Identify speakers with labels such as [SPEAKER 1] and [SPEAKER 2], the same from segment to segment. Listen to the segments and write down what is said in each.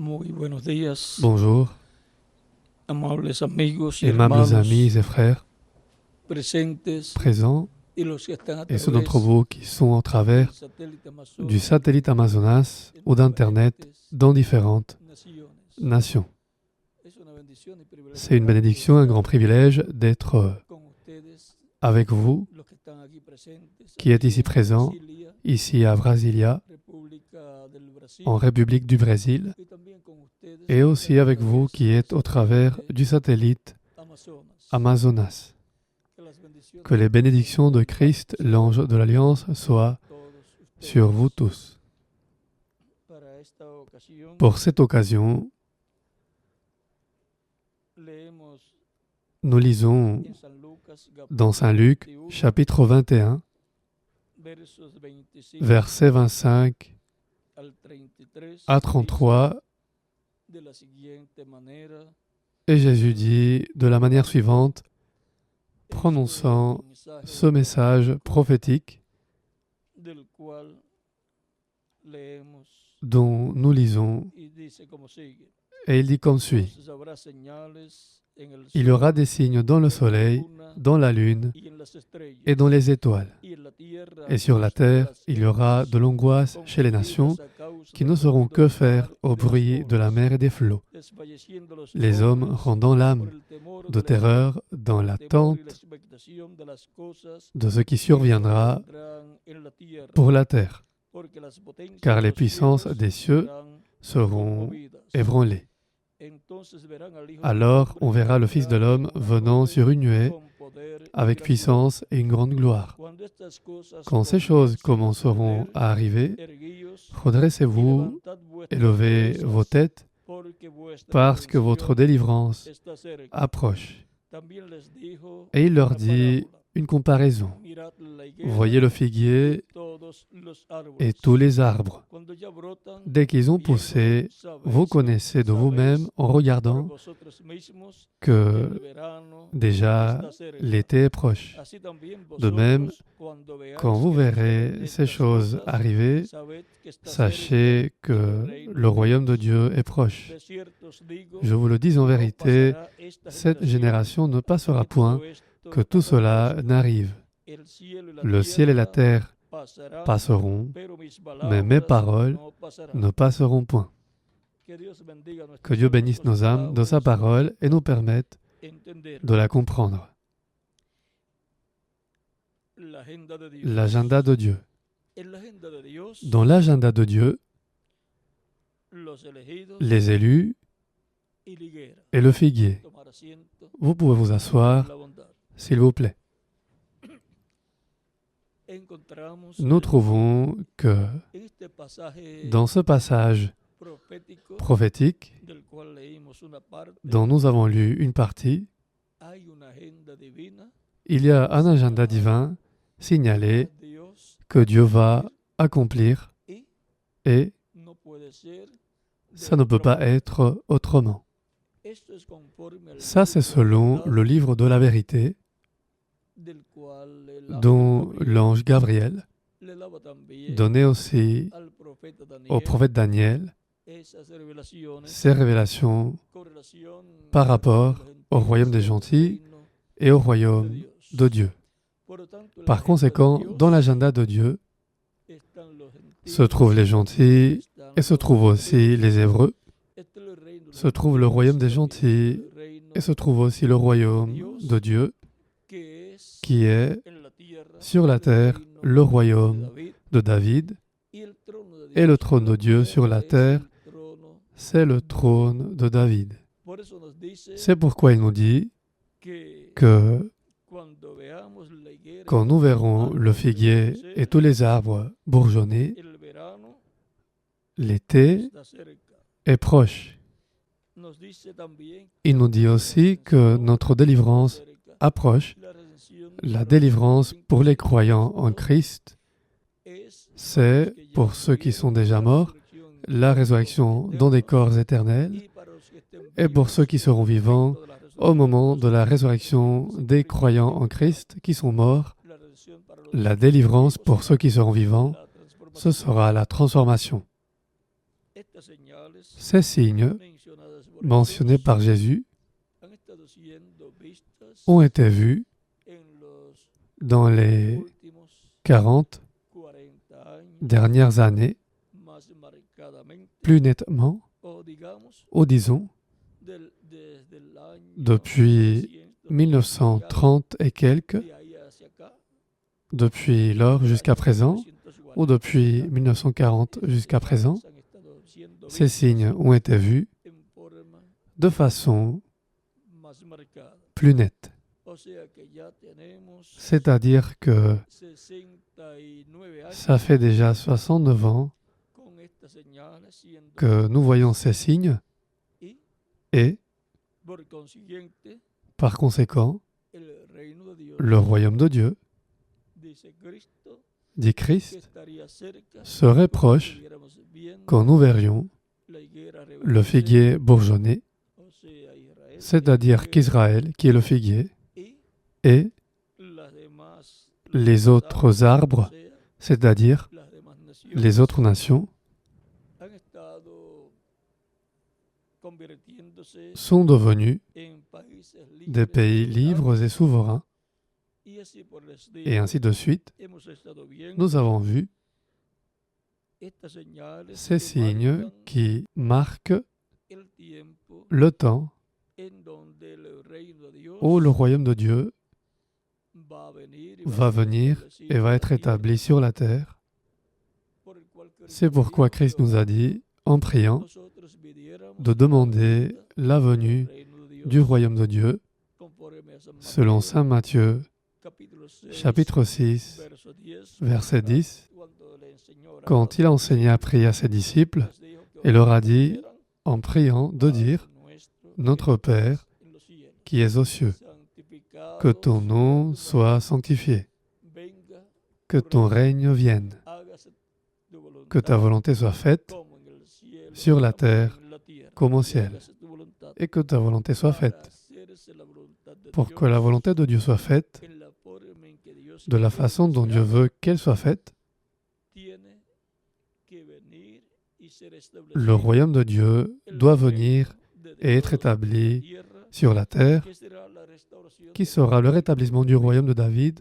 [SPEAKER 1] Muy buenos días,
[SPEAKER 2] Bonjour,
[SPEAKER 1] amables amigos y
[SPEAKER 2] aimables
[SPEAKER 1] hermanos
[SPEAKER 2] amis et frères
[SPEAKER 1] presentes
[SPEAKER 2] présents
[SPEAKER 1] y los que están a
[SPEAKER 2] et ceux d'entre
[SPEAKER 1] través
[SPEAKER 2] vous qui sont au
[SPEAKER 1] del
[SPEAKER 2] travers
[SPEAKER 1] satélite
[SPEAKER 2] du
[SPEAKER 1] Amazonas
[SPEAKER 2] satellite Amazonas
[SPEAKER 1] en
[SPEAKER 2] ou d'Internet
[SPEAKER 1] diferentes
[SPEAKER 2] dans différentes
[SPEAKER 1] naciones.
[SPEAKER 2] nations.
[SPEAKER 1] Es una bendición y privilegio
[SPEAKER 2] C'est une
[SPEAKER 1] grande
[SPEAKER 2] bénédiction, un grand
[SPEAKER 1] estar
[SPEAKER 2] privilège d'être
[SPEAKER 1] con ustedes,
[SPEAKER 2] avec vous,
[SPEAKER 1] los que están aquí presentes,
[SPEAKER 2] qui êtes
[SPEAKER 1] aquí
[SPEAKER 2] ici
[SPEAKER 1] en
[SPEAKER 2] présents,
[SPEAKER 1] Brasilia,
[SPEAKER 2] ici à Brasilia,
[SPEAKER 1] República del Brasil,
[SPEAKER 2] en République du Brésil,
[SPEAKER 1] y también con ustedes
[SPEAKER 2] et
[SPEAKER 1] que
[SPEAKER 2] aussi
[SPEAKER 1] están a
[SPEAKER 2] avec vous
[SPEAKER 1] través
[SPEAKER 2] qui
[SPEAKER 1] del
[SPEAKER 2] êtes au travers
[SPEAKER 1] satélite
[SPEAKER 2] du satellite
[SPEAKER 1] Amazonas.
[SPEAKER 2] Amazonas.
[SPEAKER 1] Que las bendiciones
[SPEAKER 2] Que les bénédictions de Christ,
[SPEAKER 1] sean
[SPEAKER 2] l'ange de l'Alliance, soient
[SPEAKER 1] todos ustedes.
[SPEAKER 2] sur vous tous.
[SPEAKER 1] Para esta ocasión
[SPEAKER 2] Pour cette occasion,
[SPEAKER 1] leemos
[SPEAKER 2] nous lisons
[SPEAKER 1] en San Lucas
[SPEAKER 2] dans Saint Luc,
[SPEAKER 1] 21,
[SPEAKER 2] chapitre 21,
[SPEAKER 1] versos 25
[SPEAKER 2] versets 25
[SPEAKER 1] al 33,
[SPEAKER 2] à 33,
[SPEAKER 1] dice de la siguiente manera,
[SPEAKER 2] et Jésus dit de la manière suivante, prononçant ce message prophétique
[SPEAKER 1] del cual leemos
[SPEAKER 2] dont nous lisons,
[SPEAKER 1] y dice como sigue:
[SPEAKER 2] et il dit comme suit.
[SPEAKER 1] Entonces habrá señales en el
[SPEAKER 2] Il y aura
[SPEAKER 1] sol
[SPEAKER 2] des signes dans le soleil, dans la lune
[SPEAKER 1] y en las estrellas,
[SPEAKER 2] et dans les étoiles.
[SPEAKER 1] y en la tierra
[SPEAKER 2] Et sur la terre,
[SPEAKER 1] las
[SPEAKER 2] il y aura de l'angoisse chez les nations
[SPEAKER 1] confundidas a causa
[SPEAKER 2] qui
[SPEAKER 1] del
[SPEAKER 2] ne sauront
[SPEAKER 1] ruido
[SPEAKER 2] que
[SPEAKER 1] del
[SPEAKER 2] faire
[SPEAKER 1] mar y
[SPEAKER 2] au
[SPEAKER 1] de las
[SPEAKER 2] bruit de la
[SPEAKER 1] olas,
[SPEAKER 2] mer et des flots.
[SPEAKER 1] desfalleciendo los
[SPEAKER 2] Les hommes
[SPEAKER 1] hombres
[SPEAKER 2] rendant
[SPEAKER 1] por
[SPEAKER 2] l'âme
[SPEAKER 1] el temor
[SPEAKER 2] de
[SPEAKER 1] de la
[SPEAKER 2] terreur dans
[SPEAKER 1] temor y
[SPEAKER 2] l'attente
[SPEAKER 1] l'expectación de las cosas
[SPEAKER 2] de ce qui
[SPEAKER 1] que
[SPEAKER 2] surviendra
[SPEAKER 1] vendrán en la tierra,
[SPEAKER 2] pour la terre,
[SPEAKER 1] porque las potencias
[SPEAKER 2] car
[SPEAKER 1] de
[SPEAKER 2] les
[SPEAKER 1] los
[SPEAKER 2] puissances
[SPEAKER 1] cielos
[SPEAKER 2] des cieux
[SPEAKER 1] serán
[SPEAKER 2] seront
[SPEAKER 1] conmovidas.
[SPEAKER 2] ébranlées.
[SPEAKER 1] Entonces verán al Hijo del
[SPEAKER 2] Alors
[SPEAKER 1] Hombre
[SPEAKER 2] on verra le Fils de
[SPEAKER 1] entrar
[SPEAKER 2] l'homme
[SPEAKER 1] en una
[SPEAKER 2] venant
[SPEAKER 1] nube
[SPEAKER 2] sur une nuée
[SPEAKER 1] con poder y
[SPEAKER 2] avec
[SPEAKER 1] gran
[SPEAKER 2] puissance et une grande gloire.
[SPEAKER 1] gloria. Cuando estas cosas
[SPEAKER 2] Quand ces choses
[SPEAKER 1] comiencen a
[SPEAKER 2] commenceront
[SPEAKER 1] suceder,
[SPEAKER 2] à arriver,
[SPEAKER 1] erguíos y
[SPEAKER 2] redressez-vous,
[SPEAKER 1] levantad vuestras
[SPEAKER 2] élevez
[SPEAKER 1] cabezas,
[SPEAKER 2] vos têtes,
[SPEAKER 1] porque vuestra
[SPEAKER 2] parce que votre
[SPEAKER 1] redención
[SPEAKER 2] délivrance
[SPEAKER 1] está cerca.
[SPEAKER 2] approche.
[SPEAKER 1] También les dijo
[SPEAKER 2] Et il leur
[SPEAKER 1] una
[SPEAKER 2] dit
[SPEAKER 1] parábola.
[SPEAKER 2] une comparaison.
[SPEAKER 1] Mirad la higuera
[SPEAKER 2] Voyez le
[SPEAKER 1] y
[SPEAKER 2] figuier
[SPEAKER 1] todos los árboles.
[SPEAKER 2] et tous les arbres.
[SPEAKER 1] Cuando ya brotan,
[SPEAKER 2] Dès qu'ils ont
[SPEAKER 1] viéndolo,
[SPEAKER 2] poussé,
[SPEAKER 1] sabéis-
[SPEAKER 2] vous connaissez de vous-même en
[SPEAKER 1] por
[SPEAKER 2] regardant
[SPEAKER 1] vosotros mismos que
[SPEAKER 2] que
[SPEAKER 1] el verano
[SPEAKER 2] déjà
[SPEAKER 1] está cerca.
[SPEAKER 2] l'été est proche.
[SPEAKER 1] Así también
[SPEAKER 2] De même,
[SPEAKER 1] vosotros, cuando veáis
[SPEAKER 2] quand vous
[SPEAKER 1] que
[SPEAKER 2] verrez
[SPEAKER 1] suceden
[SPEAKER 2] ces
[SPEAKER 1] estas
[SPEAKER 2] choses
[SPEAKER 1] cosas,
[SPEAKER 2] arriver,
[SPEAKER 1] sabed que está
[SPEAKER 2] sachez
[SPEAKER 1] cerca el
[SPEAKER 2] que
[SPEAKER 1] reino
[SPEAKER 2] le
[SPEAKER 1] de
[SPEAKER 2] royaume de
[SPEAKER 1] Dios.
[SPEAKER 2] Dieu est proche.
[SPEAKER 1] De cierto os digo,
[SPEAKER 2] Je vous le dis en
[SPEAKER 1] no
[SPEAKER 2] vérité,
[SPEAKER 1] pasará esta
[SPEAKER 2] cette
[SPEAKER 1] generación
[SPEAKER 2] génération ne passera
[SPEAKER 1] que
[SPEAKER 2] point,
[SPEAKER 1] todo esto
[SPEAKER 2] que tout cela
[SPEAKER 1] acontezca.
[SPEAKER 2] n'arrive.
[SPEAKER 1] El cielo y la
[SPEAKER 2] Le ciel et la
[SPEAKER 1] tierra
[SPEAKER 2] terre
[SPEAKER 1] pasarán,
[SPEAKER 2] passeront,
[SPEAKER 1] pero mis
[SPEAKER 2] mais mes
[SPEAKER 1] palabras
[SPEAKER 2] paroles
[SPEAKER 1] no pasarán.
[SPEAKER 2] ne passeront point.
[SPEAKER 1] Que Dios bendiga nuestras
[SPEAKER 2] Que Dieu
[SPEAKER 1] almas
[SPEAKER 2] bénisse
[SPEAKER 1] con
[SPEAKER 2] nos
[SPEAKER 1] sus
[SPEAKER 2] âmes de sa
[SPEAKER 1] palabras,
[SPEAKER 2] parole et nous permette
[SPEAKER 1] entender
[SPEAKER 2] de la comprendre.
[SPEAKER 1] l'agenda de Dios.
[SPEAKER 2] L'agenda de Dieu.
[SPEAKER 1] En l'agenda de Dios,
[SPEAKER 2] Dans l'agenda de Dieu,
[SPEAKER 1] los elegidos
[SPEAKER 2] les élus
[SPEAKER 1] y la higuera.
[SPEAKER 2] et le figuier.
[SPEAKER 1] Tomar asiento
[SPEAKER 2] Vous pouvez vous
[SPEAKER 1] en
[SPEAKER 2] asseoir,
[SPEAKER 1] la bondad.
[SPEAKER 2] s'il vous plaît.
[SPEAKER 1] Encontramos
[SPEAKER 2] Nous trouvons que
[SPEAKER 1] en este pasaje
[SPEAKER 2] dans ce passage
[SPEAKER 1] profético
[SPEAKER 2] prophétique,
[SPEAKER 1] del cual leímos una parte,
[SPEAKER 2] dont nous avons lu une partie,
[SPEAKER 1] hay una agenda divina.
[SPEAKER 2] il y a un agenda divin signalé
[SPEAKER 1] Dios
[SPEAKER 2] que Dieu va accomplir
[SPEAKER 1] y
[SPEAKER 2] et
[SPEAKER 1] no puede ser de
[SPEAKER 2] ça ne peut
[SPEAKER 1] otra
[SPEAKER 2] pas
[SPEAKER 1] manera.
[SPEAKER 2] être autrement.
[SPEAKER 1] Esto es conforme al
[SPEAKER 2] Ça, c'est
[SPEAKER 1] libro
[SPEAKER 2] selon
[SPEAKER 1] verdad
[SPEAKER 2] le livre de la vérité
[SPEAKER 1] del cual el ángel
[SPEAKER 2] dont
[SPEAKER 1] Gabriel
[SPEAKER 2] l'ange Gabriel
[SPEAKER 1] le daba también
[SPEAKER 2] donnait aussi
[SPEAKER 1] al profeta
[SPEAKER 2] au
[SPEAKER 1] Daniel
[SPEAKER 2] prophète Daniel
[SPEAKER 1] esas revelaciones
[SPEAKER 2] ses révélations
[SPEAKER 1] con relación
[SPEAKER 2] par
[SPEAKER 1] al
[SPEAKER 2] rapport
[SPEAKER 1] reino de los
[SPEAKER 2] au royaume des
[SPEAKER 1] gentiles
[SPEAKER 2] gentils
[SPEAKER 1] y al reino
[SPEAKER 2] et au
[SPEAKER 1] de
[SPEAKER 2] royaume
[SPEAKER 1] Dios.
[SPEAKER 2] de Dieu.
[SPEAKER 1] Por lo tanto, en la
[SPEAKER 2] Par
[SPEAKER 1] agenda de
[SPEAKER 2] conséquent,
[SPEAKER 1] Dios
[SPEAKER 2] dans l'agenda de Dieu
[SPEAKER 1] están los
[SPEAKER 2] se
[SPEAKER 1] gentiles,
[SPEAKER 2] trouvent les gentils
[SPEAKER 1] están
[SPEAKER 2] et se
[SPEAKER 1] los
[SPEAKER 2] trouvent aussi
[SPEAKER 1] hebreos,
[SPEAKER 2] les Hébreux,
[SPEAKER 1] está el reino de
[SPEAKER 2] se
[SPEAKER 1] los
[SPEAKER 2] trouve le
[SPEAKER 1] gentiles,
[SPEAKER 2] royaume des
[SPEAKER 1] también
[SPEAKER 2] gentils
[SPEAKER 1] el reino
[SPEAKER 2] et se trouve aussi le royaume de Dieu
[SPEAKER 1] que es
[SPEAKER 2] qui est
[SPEAKER 1] en la tierra,
[SPEAKER 2] sur la
[SPEAKER 1] el
[SPEAKER 2] terre
[SPEAKER 1] reino
[SPEAKER 2] le
[SPEAKER 1] de
[SPEAKER 2] royaume
[SPEAKER 1] David,
[SPEAKER 2] de David
[SPEAKER 1] y el trono de
[SPEAKER 2] et le
[SPEAKER 1] Dios
[SPEAKER 2] trône de Dieu sur la terre,
[SPEAKER 1] es el trono.
[SPEAKER 2] c'est le trône de David.
[SPEAKER 1] Por eso nos dice
[SPEAKER 2] C'est pourquoi il nous dit
[SPEAKER 1] que
[SPEAKER 2] que
[SPEAKER 1] cuando veamos la higuera y
[SPEAKER 2] quand nous
[SPEAKER 1] todos los
[SPEAKER 2] verrons le
[SPEAKER 1] árboles
[SPEAKER 2] figuier
[SPEAKER 1] florecer,
[SPEAKER 2] et tous les arbres bourgeonner,
[SPEAKER 1] el verano
[SPEAKER 2] l'été
[SPEAKER 1] está cerca.
[SPEAKER 2] est proche.
[SPEAKER 1] Nos dice también
[SPEAKER 2] Il nous dit aussi que notre délivrance
[SPEAKER 1] está cerca.
[SPEAKER 2] approche.
[SPEAKER 1] La redención
[SPEAKER 2] La
[SPEAKER 1] para
[SPEAKER 2] délivrance
[SPEAKER 1] los
[SPEAKER 2] pour les
[SPEAKER 1] creyentes
[SPEAKER 2] croyants en Christ,
[SPEAKER 1] es
[SPEAKER 2] c'est,
[SPEAKER 1] para los que ya
[SPEAKER 2] pour ceux qui sont
[SPEAKER 1] murieron,
[SPEAKER 2] déjà
[SPEAKER 1] la
[SPEAKER 2] morts,
[SPEAKER 1] resurrección
[SPEAKER 2] la résurrection dans des corps éternels,
[SPEAKER 1] y para los que estén
[SPEAKER 2] et pour
[SPEAKER 1] vivos
[SPEAKER 2] ceux qui seront
[SPEAKER 1] al
[SPEAKER 2] vivants
[SPEAKER 1] momento de la
[SPEAKER 2] au moment de la
[SPEAKER 1] resurrección,
[SPEAKER 2] résurrection des croyants en Christ qui sont morts.
[SPEAKER 1] la redención para los
[SPEAKER 2] La délivrance
[SPEAKER 1] vivos
[SPEAKER 2] pour ceux qui seront vivants,
[SPEAKER 1] la transformación.
[SPEAKER 2] ce sera la transformation.
[SPEAKER 1] estas señales
[SPEAKER 2] Ces signes
[SPEAKER 1] mencionadas por
[SPEAKER 2] mentionnés
[SPEAKER 1] Jesús
[SPEAKER 2] par Jésus
[SPEAKER 1] han estado siendo vistas
[SPEAKER 2] ont été vus
[SPEAKER 1] en los
[SPEAKER 2] dans les
[SPEAKER 1] últimos
[SPEAKER 2] 40
[SPEAKER 1] 40 años
[SPEAKER 2] dernières années,
[SPEAKER 1] más marcadamente,
[SPEAKER 2] plus nettement,
[SPEAKER 1] o digamos,
[SPEAKER 2] ou disons,
[SPEAKER 1] desde el año
[SPEAKER 2] depuis 1930 et quelques,
[SPEAKER 1] de ahí hacia acá,
[SPEAKER 2] depuis lors jusqu'à présent, ou depuis 1940 jusqu'à présent,
[SPEAKER 1] han estado siendo
[SPEAKER 2] ces
[SPEAKER 1] vistas
[SPEAKER 2] signes ont été vus
[SPEAKER 1] en forma
[SPEAKER 2] de façon
[SPEAKER 1] más marcada.
[SPEAKER 2] plus nette.
[SPEAKER 1] O sea que ya tenemos
[SPEAKER 2] C'est-à-dire que
[SPEAKER 1] 69 años
[SPEAKER 2] ça fait déjà 69 ans
[SPEAKER 1] con estas señales siendo
[SPEAKER 2] que nous voyons ces signes
[SPEAKER 1] y
[SPEAKER 2] et,
[SPEAKER 1] por consiguiente
[SPEAKER 2] par conséquent,
[SPEAKER 1] el reino de Dios,
[SPEAKER 2] le royaume de Dieu,
[SPEAKER 1] dice Cristo,
[SPEAKER 2] dit
[SPEAKER 1] que
[SPEAKER 2] Christ,
[SPEAKER 1] estaría cerca
[SPEAKER 2] serait
[SPEAKER 1] cuando
[SPEAKER 2] proche
[SPEAKER 1] estuviéramos viendo
[SPEAKER 2] quand nous verrions
[SPEAKER 1] la higuera
[SPEAKER 2] le
[SPEAKER 1] reverdecer,
[SPEAKER 2] figuier bourgeonner,
[SPEAKER 1] o sea, Israel,
[SPEAKER 2] c'est-à-dire qu'Israël, qui est le figuier,
[SPEAKER 1] y
[SPEAKER 2] et
[SPEAKER 1] las demás,
[SPEAKER 2] les autres arbres,
[SPEAKER 1] o sea,
[SPEAKER 2] c'est-à-dire
[SPEAKER 1] las demás naciones,
[SPEAKER 2] les autres nations,
[SPEAKER 1] han estado convirtiéndose
[SPEAKER 2] sont devenus
[SPEAKER 1] en países
[SPEAKER 2] des pays libres et souverains,
[SPEAKER 1] y así por el estilo.
[SPEAKER 2] et ainsi de suite.
[SPEAKER 1] Hemos estado viendo
[SPEAKER 2] Nous avons vu
[SPEAKER 1] estas señales
[SPEAKER 2] ces
[SPEAKER 1] que
[SPEAKER 2] signes
[SPEAKER 1] marcan
[SPEAKER 2] qui marquent
[SPEAKER 1] el tiempo
[SPEAKER 2] le temps
[SPEAKER 1] en donde el reino de Dios
[SPEAKER 2] où le royaume de Dieu
[SPEAKER 1] va a venir y
[SPEAKER 2] va
[SPEAKER 1] a ser
[SPEAKER 2] venir
[SPEAKER 1] establecido
[SPEAKER 2] et
[SPEAKER 1] en
[SPEAKER 2] va
[SPEAKER 1] la
[SPEAKER 2] être
[SPEAKER 1] tierra,
[SPEAKER 2] établi sur la terre.
[SPEAKER 1] por el cual Cristo
[SPEAKER 2] C'est pourquoi
[SPEAKER 1] dijo
[SPEAKER 2] Christ
[SPEAKER 1] que
[SPEAKER 2] nous a dit, en priant,
[SPEAKER 1] nosotros pidiéramos
[SPEAKER 2] de demander la venue
[SPEAKER 1] del reino de Dios,
[SPEAKER 2] du royaume de Dieu,
[SPEAKER 1] conforme a San
[SPEAKER 2] selon
[SPEAKER 1] Mateo,
[SPEAKER 2] saint Matthieu,
[SPEAKER 1] capítulo 6,
[SPEAKER 2] chapitre 6,
[SPEAKER 1] verso 10,
[SPEAKER 2] verset 10,
[SPEAKER 1] cuando le enseñó a orar
[SPEAKER 2] quand il a enseigné à prier à ses disciples,
[SPEAKER 1] les dijo que
[SPEAKER 2] et leur a dit,
[SPEAKER 1] oraran,
[SPEAKER 2] en priant, de dire,
[SPEAKER 1] Padre nuestro
[SPEAKER 2] Notre
[SPEAKER 1] que estás
[SPEAKER 2] Père,
[SPEAKER 1] en los cielos,
[SPEAKER 2] qui es aux cieux,
[SPEAKER 1] santificado
[SPEAKER 2] que ton nom
[SPEAKER 1] sea tu
[SPEAKER 2] soit sanctifié,
[SPEAKER 1] venga
[SPEAKER 2] que ton règne vienne,
[SPEAKER 1] hágase tu voluntad,
[SPEAKER 2] que ta volonté soit faite
[SPEAKER 1] como en el cielo,
[SPEAKER 2] sur la
[SPEAKER 1] también
[SPEAKER 2] terre,
[SPEAKER 1] en la tierra.
[SPEAKER 2] comme au
[SPEAKER 1] Y
[SPEAKER 2] ciel,
[SPEAKER 1] hágase tu voluntad
[SPEAKER 2] et que ta volonté soit
[SPEAKER 1] para
[SPEAKER 2] faite,
[SPEAKER 1] hacerse la voluntad de
[SPEAKER 2] pour que
[SPEAKER 1] Dios
[SPEAKER 2] la volonté de Dieu soit faite
[SPEAKER 1] en la forma en que Dios
[SPEAKER 2] de la
[SPEAKER 1] quiere
[SPEAKER 2] façon
[SPEAKER 1] que
[SPEAKER 2] dont
[SPEAKER 1] se
[SPEAKER 2] Dieu
[SPEAKER 1] haga.
[SPEAKER 2] veut qu'elle soit faite.
[SPEAKER 1] Tiene que venir y ser
[SPEAKER 2] Le
[SPEAKER 1] establecido
[SPEAKER 2] royaume de Dieu
[SPEAKER 1] el
[SPEAKER 2] doit
[SPEAKER 1] reino
[SPEAKER 2] venir
[SPEAKER 1] de
[SPEAKER 2] et être
[SPEAKER 1] Dios en la
[SPEAKER 2] établi
[SPEAKER 1] tierra,
[SPEAKER 2] sur la terre,
[SPEAKER 1] que será la restauración
[SPEAKER 2] qui
[SPEAKER 1] de
[SPEAKER 2] sera le
[SPEAKER 1] David
[SPEAKER 2] rétablissement du royaume de David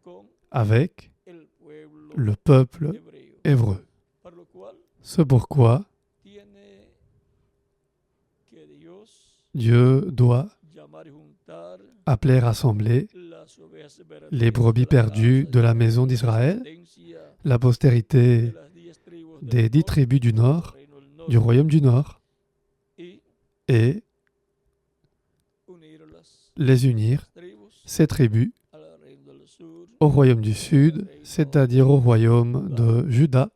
[SPEAKER 1] con
[SPEAKER 2] avec
[SPEAKER 1] el pueblo
[SPEAKER 2] le peuple
[SPEAKER 1] hebreo.
[SPEAKER 2] hébreu.
[SPEAKER 1] Por lo cual
[SPEAKER 2] C'est pourquoi
[SPEAKER 1] tiene que Dios
[SPEAKER 2] Dieu doit
[SPEAKER 1] llamar y juntar
[SPEAKER 2] appeler, rassembler
[SPEAKER 1] las ovejas perdidas
[SPEAKER 2] les brebis
[SPEAKER 1] de la
[SPEAKER 2] perdues
[SPEAKER 1] casa
[SPEAKER 2] de la
[SPEAKER 1] de
[SPEAKER 2] maison
[SPEAKER 1] Israel,
[SPEAKER 2] d'Israël,
[SPEAKER 1] descendencia
[SPEAKER 2] la
[SPEAKER 1] de
[SPEAKER 2] postérité
[SPEAKER 1] las 10 tribus
[SPEAKER 2] des
[SPEAKER 1] del
[SPEAKER 2] 10
[SPEAKER 1] norte,
[SPEAKER 2] tribus du
[SPEAKER 1] del
[SPEAKER 2] nord,
[SPEAKER 1] reino del
[SPEAKER 2] du
[SPEAKER 1] norte,
[SPEAKER 2] royaume du nord,
[SPEAKER 1] y
[SPEAKER 2] et
[SPEAKER 1] unirlas
[SPEAKER 2] les unir,
[SPEAKER 1] tribus
[SPEAKER 2] ces tribus,
[SPEAKER 1] al reino del sur,
[SPEAKER 2] au royaume du sud, c'est-à-dire au royaume de Juda,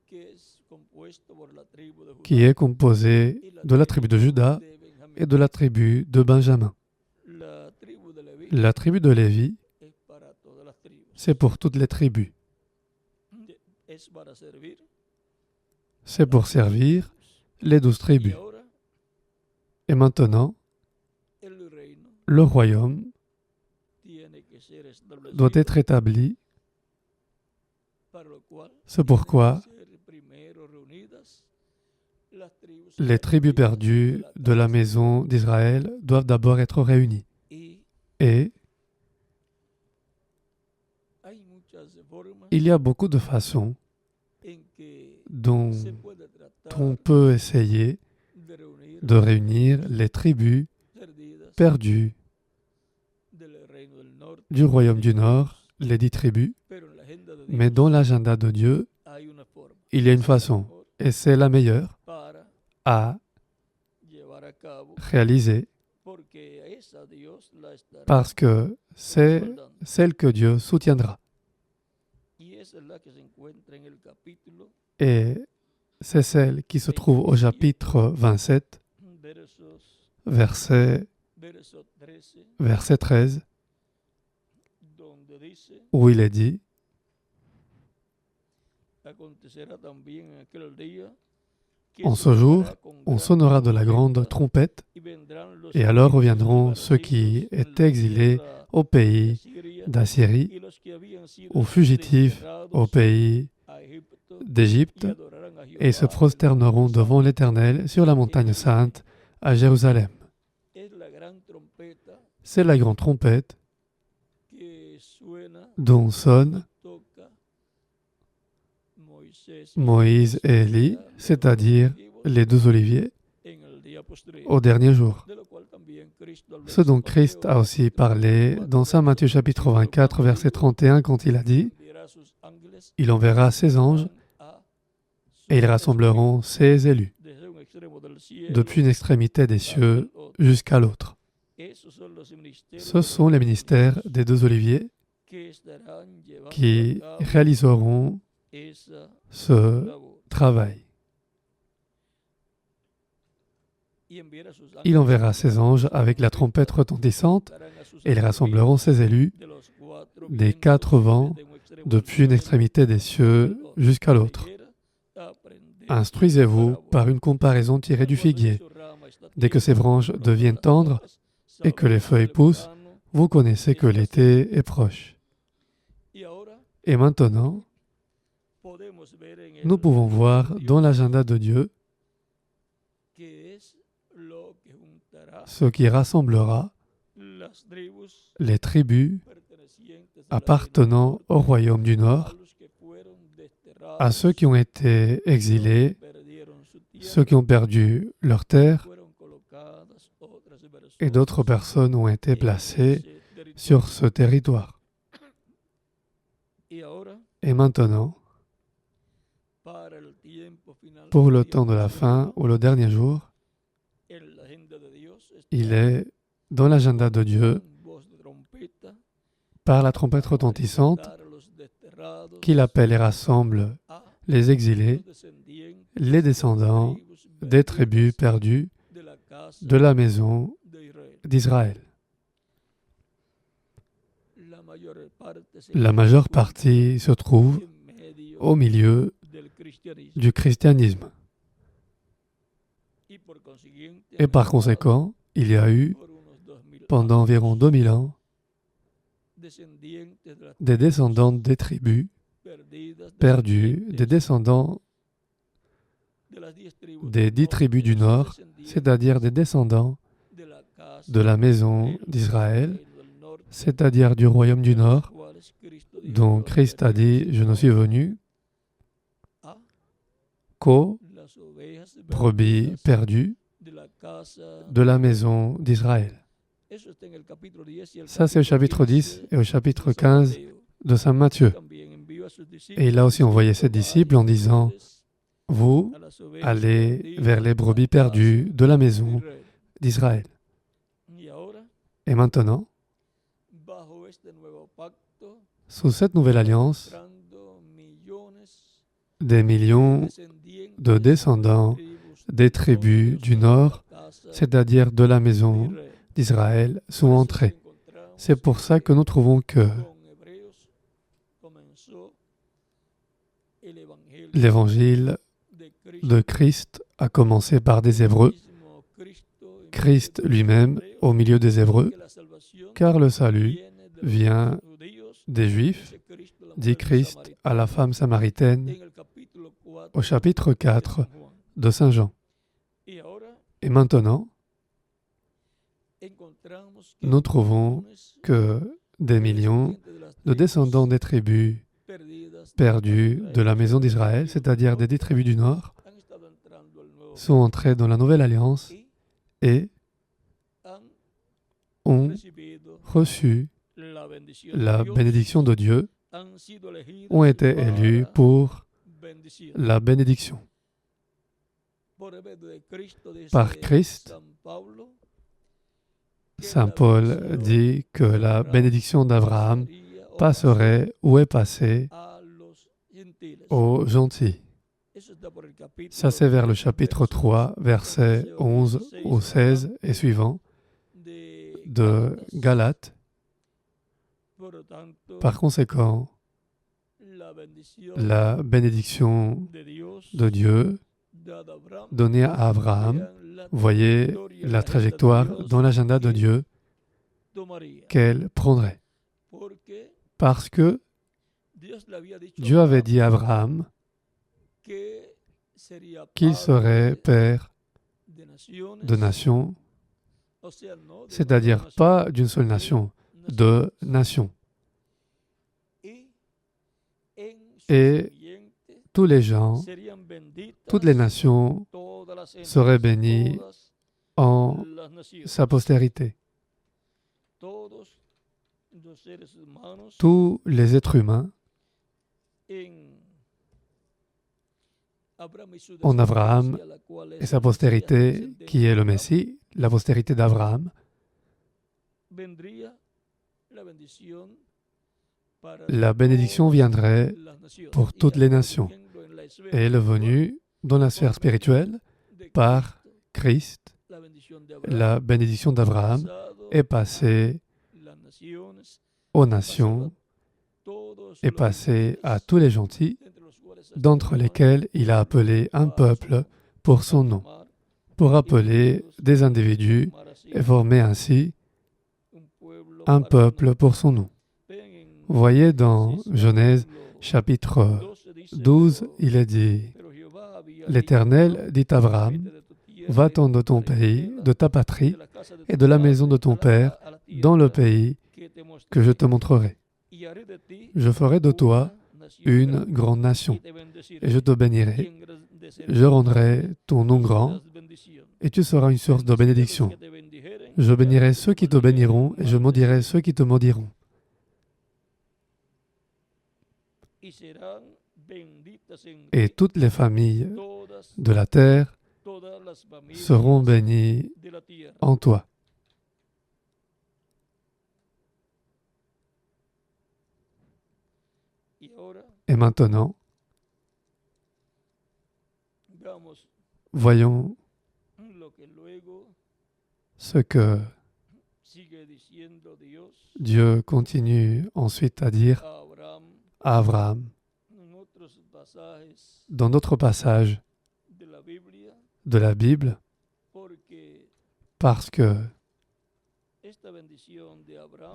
[SPEAKER 1] que es compuesto por la tribu de
[SPEAKER 2] qui
[SPEAKER 1] Judá
[SPEAKER 2] est composé
[SPEAKER 1] y la
[SPEAKER 2] de la tribu de Juda
[SPEAKER 1] de Benjamín.
[SPEAKER 2] et de la tribu de Benjamin.
[SPEAKER 1] La tribu de Leví
[SPEAKER 2] La tribu de Lévi,
[SPEAKER 1] es para todas las tribus.
[SPEAKER 2] c'est pour toutes les tribus.
[SPEAKER 1] Es para servir
[SPEAKER 2] C'est pour servir les 12
[SPEAKER 1] y
[SPEAKER 2] tribus.
[SPEAKER 1] ahora
[SPEAKER 2] Et maintenant,
[SPEAKER 1] el reino
[SPEAKER 2] le royaume
[SPEAKER 1] tiene que ser establecido,
[SPEAKER 2] doit être établi.
[SPEAKER 1] para lo cual
[SPEAKER 2] C'est pourquoi
[SPEAKER 1] tienen que ser primero reunidas las tribus
[SPEAKER 2] les tribus perdues de la maison d'Israël doivent d'abord être réunies.
[SPEAKER 1] y
[SPEAKER 2] Et
[SPEAKER 1] hay muchas formas
[SPEAKER 2] il y a beaucoup de façons
[SPEAKER 1] en que
[SPEAKER 2] dont
[SPEAKER 1] se puede tratar
[SPEAKER 2] on peut essayer
[SPEAKER 1] de reunir
[SPEAKER 2] de réunir les tribus
[SPEAKER 1] perdidas
[SPEAKER 2] perdues
[SPEAKER 1] del reino del norte,
[SPEAKER 2] du royaume du Nord, les 10 tribus,
[SPEAKER 1] pero en la agenda de
[SPEAKER 2] mais
[SPEAKER 1] Dios
[SPEAKER 2] dans l'agenda de Dieu,
[SPEAKER 1] hay una forma
[SPEAKER 2] il y a une façon, et c'est la meilleure
[SPEAKER 1] para
[SPEAKER 2] à
[SPEAKER 1] llevar a cabo,
[SPEAKER 2] réaliser,
[SPEAKER 1] porque a esa Dios la estará
[SPEAKER 2] parce que c'est
[SPEAKER 1] respaldando.
[SPEAKER 2] celle que Dieu soutiendra.
[SPEAKER 1] Y esa es la que se encuentra en el capítulo
[SPEAKER 2] Et c'est celle qui se trouve au chapitre 27,
[SPEAKER 1] verso
[SPEAKER 2] verset 13,
[SPEAKER 1] donde dice:
[SPEAKER 2] où il est dit,
[SPEAKER 1] acontecerá también en aquel día que
[SPEAKER 2] en
[SPEAKER 1] se
[SPEAKER 2] ce jour,
[SPEAKER 1] tocará con
[SPEAKER 2] on
[SPEAKER 1] gran
[SPEAKER 2] sonnera de la grande
[SPEAKER 1] trompeta,
[SPEAKER 2] trompette,
[SPEAKER 1] y vendrán los
[SPEAKER 2] et alors
[SPEAKER 1] que
[SPEAKER 2] reviendront
[SPEAKER 1] fueron
[SPEAKER 2] ceux qui
[SPEAKER 1] esparcidos en
[SPEAKER 2] étaient
[SPEAKER 1] la
[SPEAKER 2] exilés
[SPEAKER 1] tierra
[SPEAKER 2] au
[SPEAKER 1] de
[SPEAKER 2] pays
[SPEAKER 1] Siria,
[SPEAKER 2] d'Assyrie,
[SPEAKER 1] y los que habían sido
[SPEAKER 2] aux fugitifs
[SPEAKER 1] desterrados
[SPEAKER 2] au pays
[SPEAKER 1] a Egipto, y
[SPEAKER 2] d'Égypte,
[SPEAKER 1] adorarán
[SPEAKER 2] et se prosterneront devant l'Éternel sur la montagne sainte à Jérusalem. C'est la grande trompette dont sonnent Moïse et Élie, c'est-à-dire les 2 oliviers, au dernier jour. Ce dont Christ a aussi parlé dans Saint Matthieu chapitre 24, verset 31, quand il a dit « Il enverra ses anges et ils rassembleront ses élus, depuis une extrémité des cieux jusqu'à l'autre. » Ce sont les ministères des 2 oliviers qui réaliseront ce travail. Il enverra ses anges avec la trompette retentissante et ils rassembleront ses élus des 4 vents depuis une extrémité des cieux jusqu'à l'autre. Instruisez-vous par une comparaison tirée du figuier. Dès que ses branches deviennent tendres et que les feuilles poussent, vous connaissez que l'été est proche. Et maintenant, nous pouvons voir dans l'agenda de Dieu ce qui rassemblera les tribus appartenant au royaume du Nord, à ceux qui ont été exilés, ceux qui ont perdu leur terre, et d'autres personnes ont été placées sur ce territoire. Et maintenant, pour le temps de la fin ou le dernier jour, il est dans l'agenda de Dieu, par la trompette retentissante, qu'il appelle et rassemble les exilés, les descendants des tribus perdues de la maison d'Israël. La majeure partie se trouve au milieu du christianisme. Et par conséquent, il y a eu, pendant environ 2000 ans, des descendants des tribus perdues, des descendants des 10 tribus du Nord, c'est-à-dire des descendants de la maison d'Israël, c'est-à-dire du royaume du Nord, dont Christ a dit « Je ne suis venu qu'aux brebis perdues de la maison d'Israël. » Ça, c'est au chapitre 10 et au chapitre 15 de Saint Matthieu. Et il a aussi envoyé ses disciples en disant « Vous allez vers les brebis perdues de la maison d'Israël. » Et maintenant, sous cette nouvelle alliance, des millions de descendants des tribus du Nord, c'est-à-dire de la maison d'Israël, sont entrés. C'est pour ça que nous trouvons que l'évangile de Christ a commencé par des Hébreux, Christ lui-même au milieu des Hébreux, car le salut vient des Juifs, dit Christ à la femme samaritaine au chapitre 4 de Saint Jean. Et maintenant, nous trouvons que des millions de descendants des tribus perdues de la maison d'Israël, c'est-à-dire des 10 tribus du Nord, sont entrés dans la Nouvelle Alliance et ont reçu la bénédiction de Dieu, ont été élus pour la bénédiction. Par Christ, Saint Paul dit que la bénédiction d'Abraham passerait ou est passée aux gentils. Ça, c'est vers le chapitre 3, versets 11 au 16 et suivants de Galates. Par conséquent, la bénédiction de Dieu donnée à Abraham, voyez la trajectoire dans l'agenda de Dieu qu'elle prendrait. Parce que Dieu avait dit à Abraham qu'il serait père de nations, c'est-à-dire pas d'une seule nation, de nations. Et tous les gens, toutes les nations seraient bénies en sa postérité. Tous les êtres humains en Abraham et sa postérité, qui est le Messie, la postérité d'Abraham, la bénédiction viendrait pour toutes les nations. Et elle est venue dans la sphère spirituelle par Christ. La bénédiction d'Abraham est passée aux nations, est passée à tous les gentils, d'entre lesquels il a appelé un peuple pour son nom, pour appeler des individus et former ainsi un peuple pour son nom. Vous voyez dans Genèse chapitre 12, il est dit, « L'Éternel dit à Abraham, va-t'en de ton pays, de ta patrie et de la maison de ton père, dans le pays que je te montrerai. Je ferai de toi une grande nation, et je te bénirai, je rendrai ton nom grand, et tu seras une source de bénédiction. Je bénirai ceux qui te béniront, et je maudirai ceux qui te maudiront. Et toutes les familles de la terre seront bénies en toi. » Et maintenant, voyons ce que Dieu continue ensuite à dire à Abraham dans d'autres passages de la Bible, parce que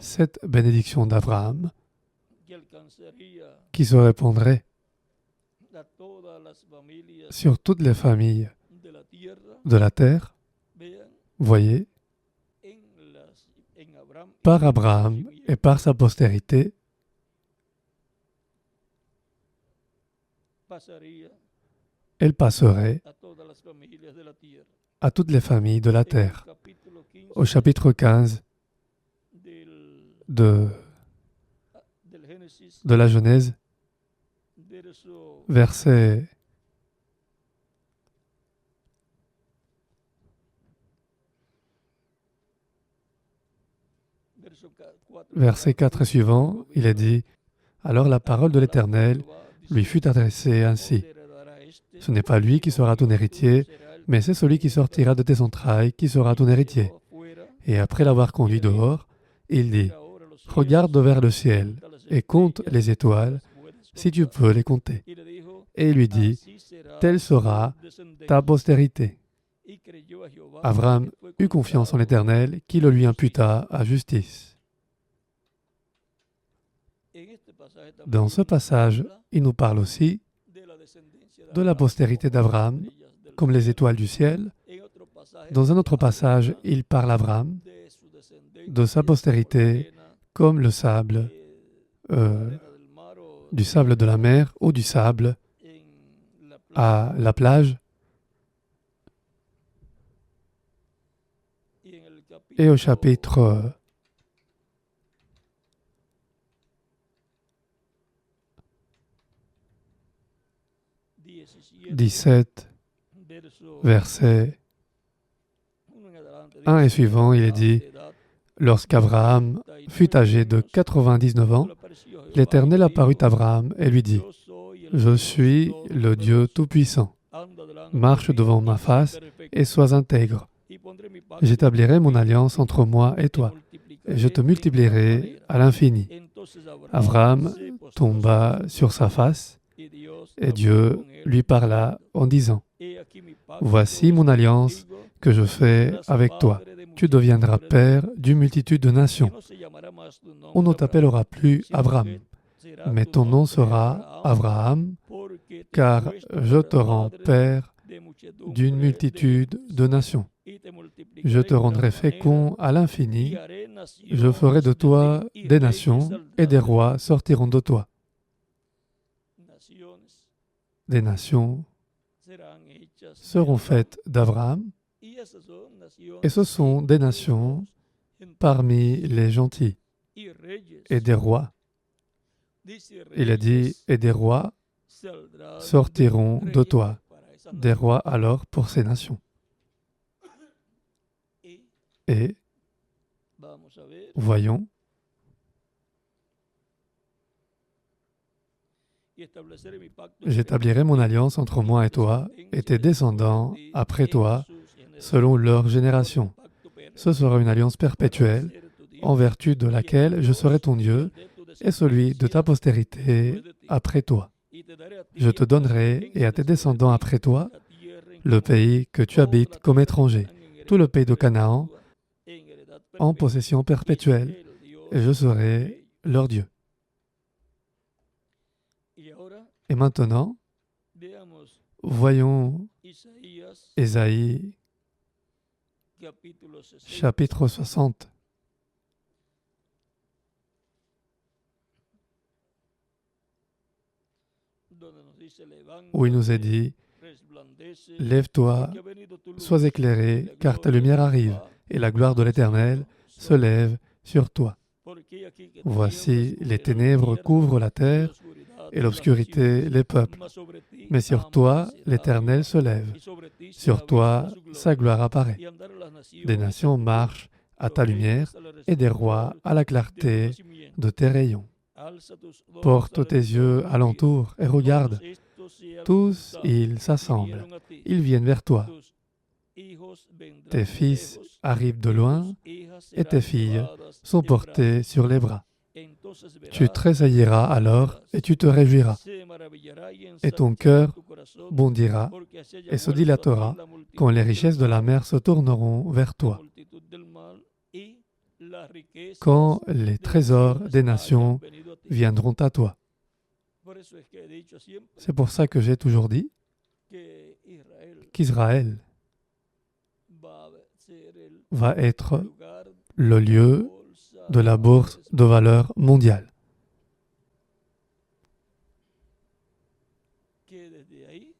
[SPEAKER 2] cette bénédiction d'Abraham qui se répandrait sur toutes les familles de la terre, voyez, par Abraham et par sa postérité, elle passerait à toutes les familles de la terre. Au chapitre 15 de la Genèse, verset 4 et suivant, il est dit, « Alors la parole de l'Éternel lui fut adressée ainsi. Ce n'est pas lui qui sera ton héritier, mais c'est celui qui sortira de tes entrailles qui sera ton héritier. » Et après l'avoir conduit dehors, il dit, « Regarde vers le ciel et compte les étoiles, si tu peux les compter. » Et il lui dit, « Telle sera ta postérité. » Abraham eut confiance en l'Éternel, qui le lui imputa à justice. Dans ce passage, il nous parle aussi de la postérité d'Abraham, comme les étoiles du ciel. Dans un autre passage, il parle à Abraham de sa postérité comme le sable, du sable de la mer ou du sable à la plage. Et au chapitre 17, verset 1 et suivant, il est dit, « Lorsqu'Abraham fut âgé de 99 ans, l'Éternel apparut à Abraham et lui dit, « Je suis le Dieu Tout-Puissant. Marche devant ma face et sois intègre. J'établirai mon alliance entre moi et toi, et je te multiplierai à l'infini. » Abraham tomba sur sa face, et Dieu lui parla en disant, « Voici mon alliance que je fais avec toi. Tu deviendras père d'une multitude de nations. On ne t'appellera plus Abraham, mais ton nom sera Abraham, car je te rends père d'une multitude de nations. Je te rendrai fécond à l'infini, je ferai de toi des nations, et des rois sortiront de toi. Des nations seront faites d'Abraham, et ce sont des nations parmi les gentils, et des rois. Il a dit, et des rois sortiront de toi, des rois alors pour ces nations. Et voyons, j'établirai mon alliance entre moi et toi, et tes descendants après toi, selon leur génération. Ce sera une alliance perpétuelle, en vertu de laquelle je serai ton Dieu et celui de ta postérité après toi. Je te donnerai, et à tes descendants après toi, le pays que tu habites comme étranger, tout le pays de Canaan, en possession perpétuelle, et je serai leur Dieu. Et maintenant, voyons Ésaïe, chapitre 60. Où il nous est dit, « Lève-toi, sois éclairé, car ta lumière arrive, et la gloire de l'Éternel se lève sur toi. Voici, les ténèbres couvrent la terre, et l'obscurité les peuples. Mais sur toi, l'Éternel se lève. Sur toi, sa gloire apparaît. Des nations marchent à ta lumière, et des rois à la clarté de tes rayons. Porte tes yeux alentour et regarde. Tous, ils s'assemblent. Ils viennent vers toi. Tes fils arrivent de loin, et tes filles sont portées sur les bras. Tu tressailliras alors, et tu te réjouiras. Et ton cœur bondira et se dilatera quand les richesses de la mer se tourneront vers toi. Quand les trésors des nations viendront à toi. C'est pour ça que j'ai toujours dit qu'Israël va être le lieu de la bourse de valeur mondiale.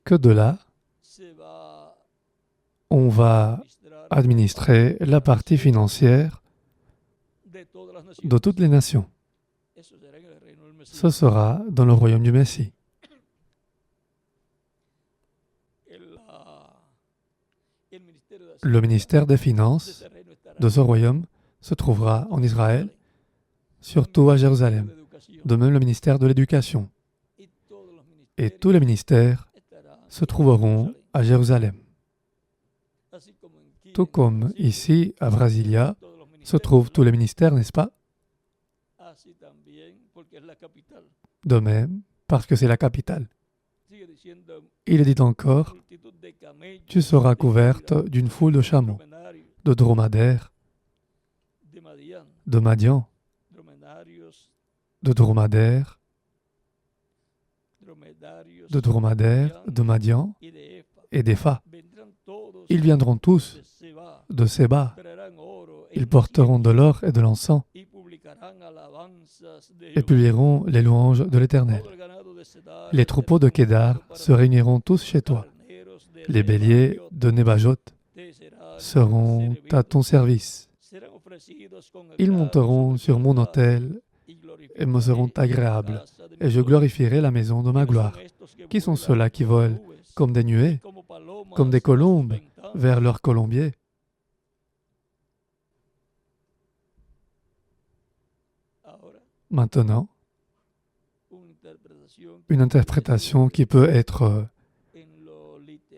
[SPEAKER 2] Que de là, on va administrer la partie financière de toutes les nations. Ce sera dans le royaume du Messie. Le ministère des Finances de ce royaume se trouvera en Israël, surtout à Jérusalem. De même le ministère de l'Éducation. Et tous les ministères se trouveront à Jérusalem. Tout comme ici, à Brasilia, se trouvent tous les ministères, n'est-ce pas? De même, parce que c'est la capitale. Il est dit encore, tu seras couverte d'une foule de chameaux, de dromadaires, de Madian, de dromadaires, de Madian et d'Epha. Ils viendront tous de Séba. Ils porteront de l'or et de l'encens et publieront les louanges de l'Éternel. Les troupeaux de Kédar se réuniront tous chez toi. Les béliers de Nebajot seront à ton service. Ils monteront sur mon autel et me seront agréables, et je glorifierai la maison de ma gloire. Qui sont ceux-là qui volent comme des nuées, comme des colombes vers leur colombier? Maintenant, une interprétation qui peut être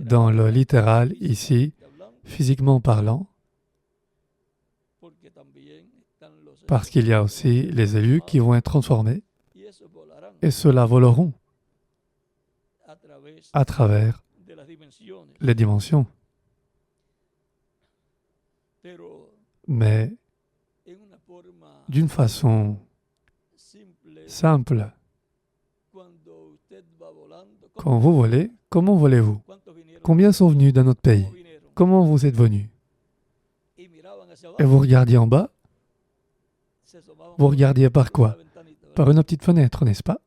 [SPEAKER 2] dans le littéral ici, physiquement parlant, parce qu'il y a aussi les élus qui vont être transformés, et ceux-là voleront à travers les dimensions. Mais d'une façon simple, Quand vous volez, comment volez-vous? Combien sont venus d'un autre pays? Comment vous êtes venus? Et vous regardiez en bas? Vous regardiez par quoi? Par une petite fenêtre, n'est-ce pas?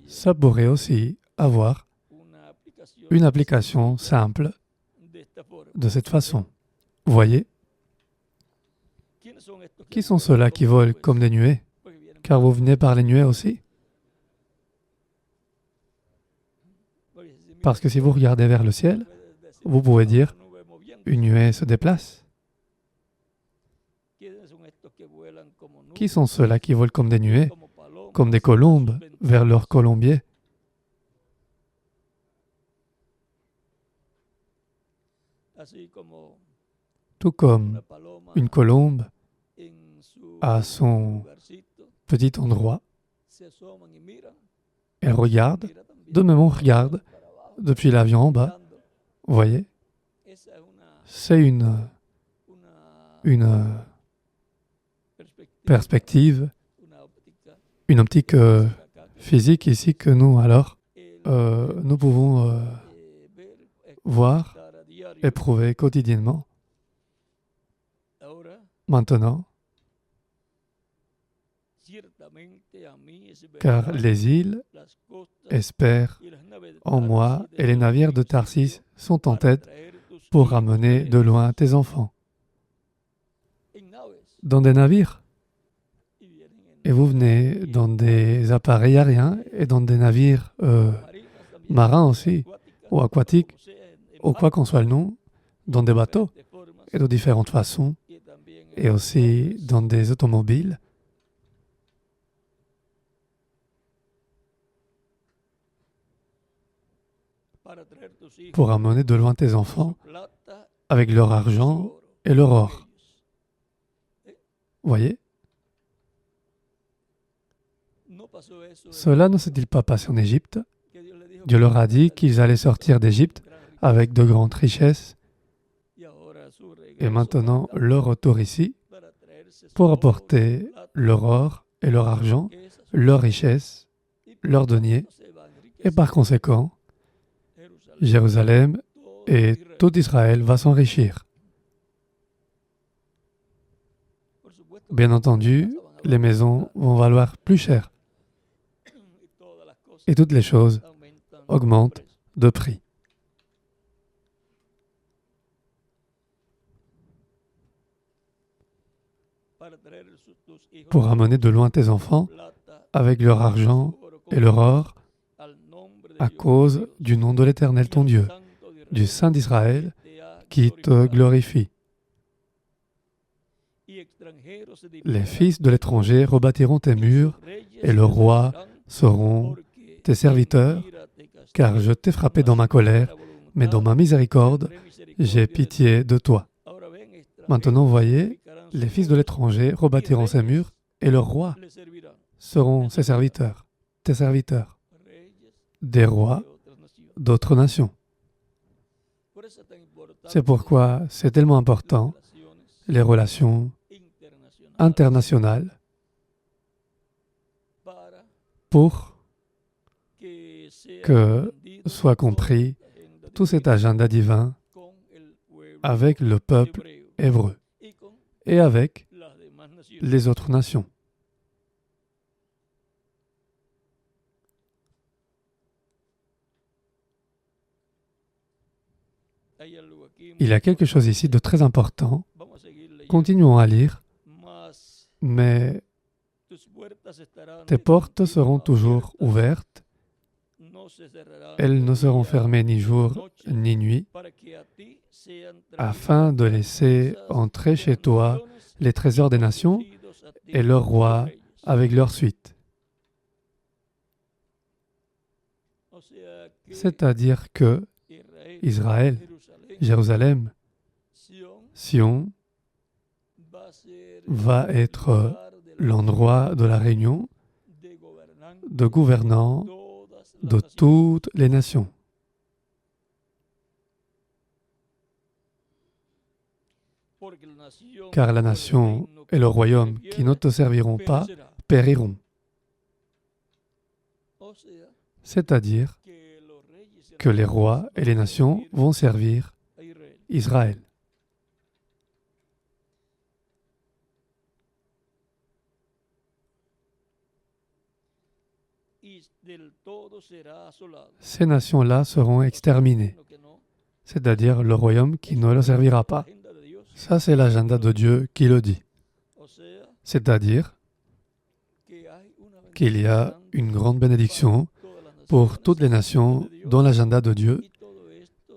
[SPEAKER 2] Ça pourrait aussi avoir une application simple de cette façon. Vous voyez? Qui sont ceux-là qui volent comme des nuées? Car vous venez par les nuées aussi? Parce que si vous regardez vers le ciel, vous pouvez dire, une nuée se déplace. Qui sont ceux-là qui volent comme des nuées, comme des colombes, vers leur colombier? Tout comme une colombe à son petit endroit, elle regarde, de même on regarde depuis l'avion en bas. Vous voyez? C'est une perspective, une optique physique ici que nous, alors, nous pouvons voir, éprouver quotidiennement. Maintenant, car les îles espèrent en moi et les navires de Tarsis sont en tête pour ramener de loin tes enfants. Dans des navires. Et vous venez dans des appareils aériens et dans des navires marins aussi, ou aquatiques, ou quoi qu'en soit le nom, dans des bateaux, et de différentes façons, et aussi dans des automobiles. Pour amener de loin tes enfants avec leur argent et leur or. Voyez? Cela ne s'est-il pas passé en Égypte? Dieu leur a dit qu'ils allaient sortir d'Égypte avec de grandes richesses. Et maintenant, leur retour ici, pour apporter leur or et leur argent, leur richesse, leur denier, et par conséquent, Jérusalem et tout Israël va s'enrichir. Bien entendu, les maisons vont valoir plus cher. Et toutes les choses augmentent de prix. Pour amener de loin tes enfants avec leur argent et leur or à cause du nom de l'Éternel ton Dieu, du Saint d'Israël qui te glorifie. Les fils de l'étranger rebâtiront tes murs et le roi seront tes serviteurs, car je t'ai frappé dans ma colère, mais dans ma miséricorde, j'ai pitié de toi. Maintenant, voyez, les fils de l'étranger rebâtiront ses murs et leurs rois seront ses serviteurs, tes serviteurs, des rois d'autres nations. C'est pourquoi c'est tellement important, les relations internationales, pour que soit compris tout cet agenda divin avec le peuple hébreu et avec les autres nations. Il y a quelque chose ici de très important. Continuons à lire, mais tes portes seront toujours ouvertes. Elles ne seront fermées ni jour ni nuit, afin de laisser entrer chez toi les trésors des nations et leurs rois avec leur suite. C'est-à-dire que Israël, Jérusalem, Sion, va être l'endroit de la réunion de gouvernants de toutes les nations. Car la nation et le royaume qui ne te serviront pas périront. c'est-à-dire que les rois et les nations vont servir Israël. Ces nations-là seront exterminées, c'est-à-dire le royaume qui ne leur servira pas. Ça, c'est l'agenda de Dieu qui le dit. C'est-à-dire qu'il y a une grande bénédiction pour toutes les nations dans l'agenda de Dieu,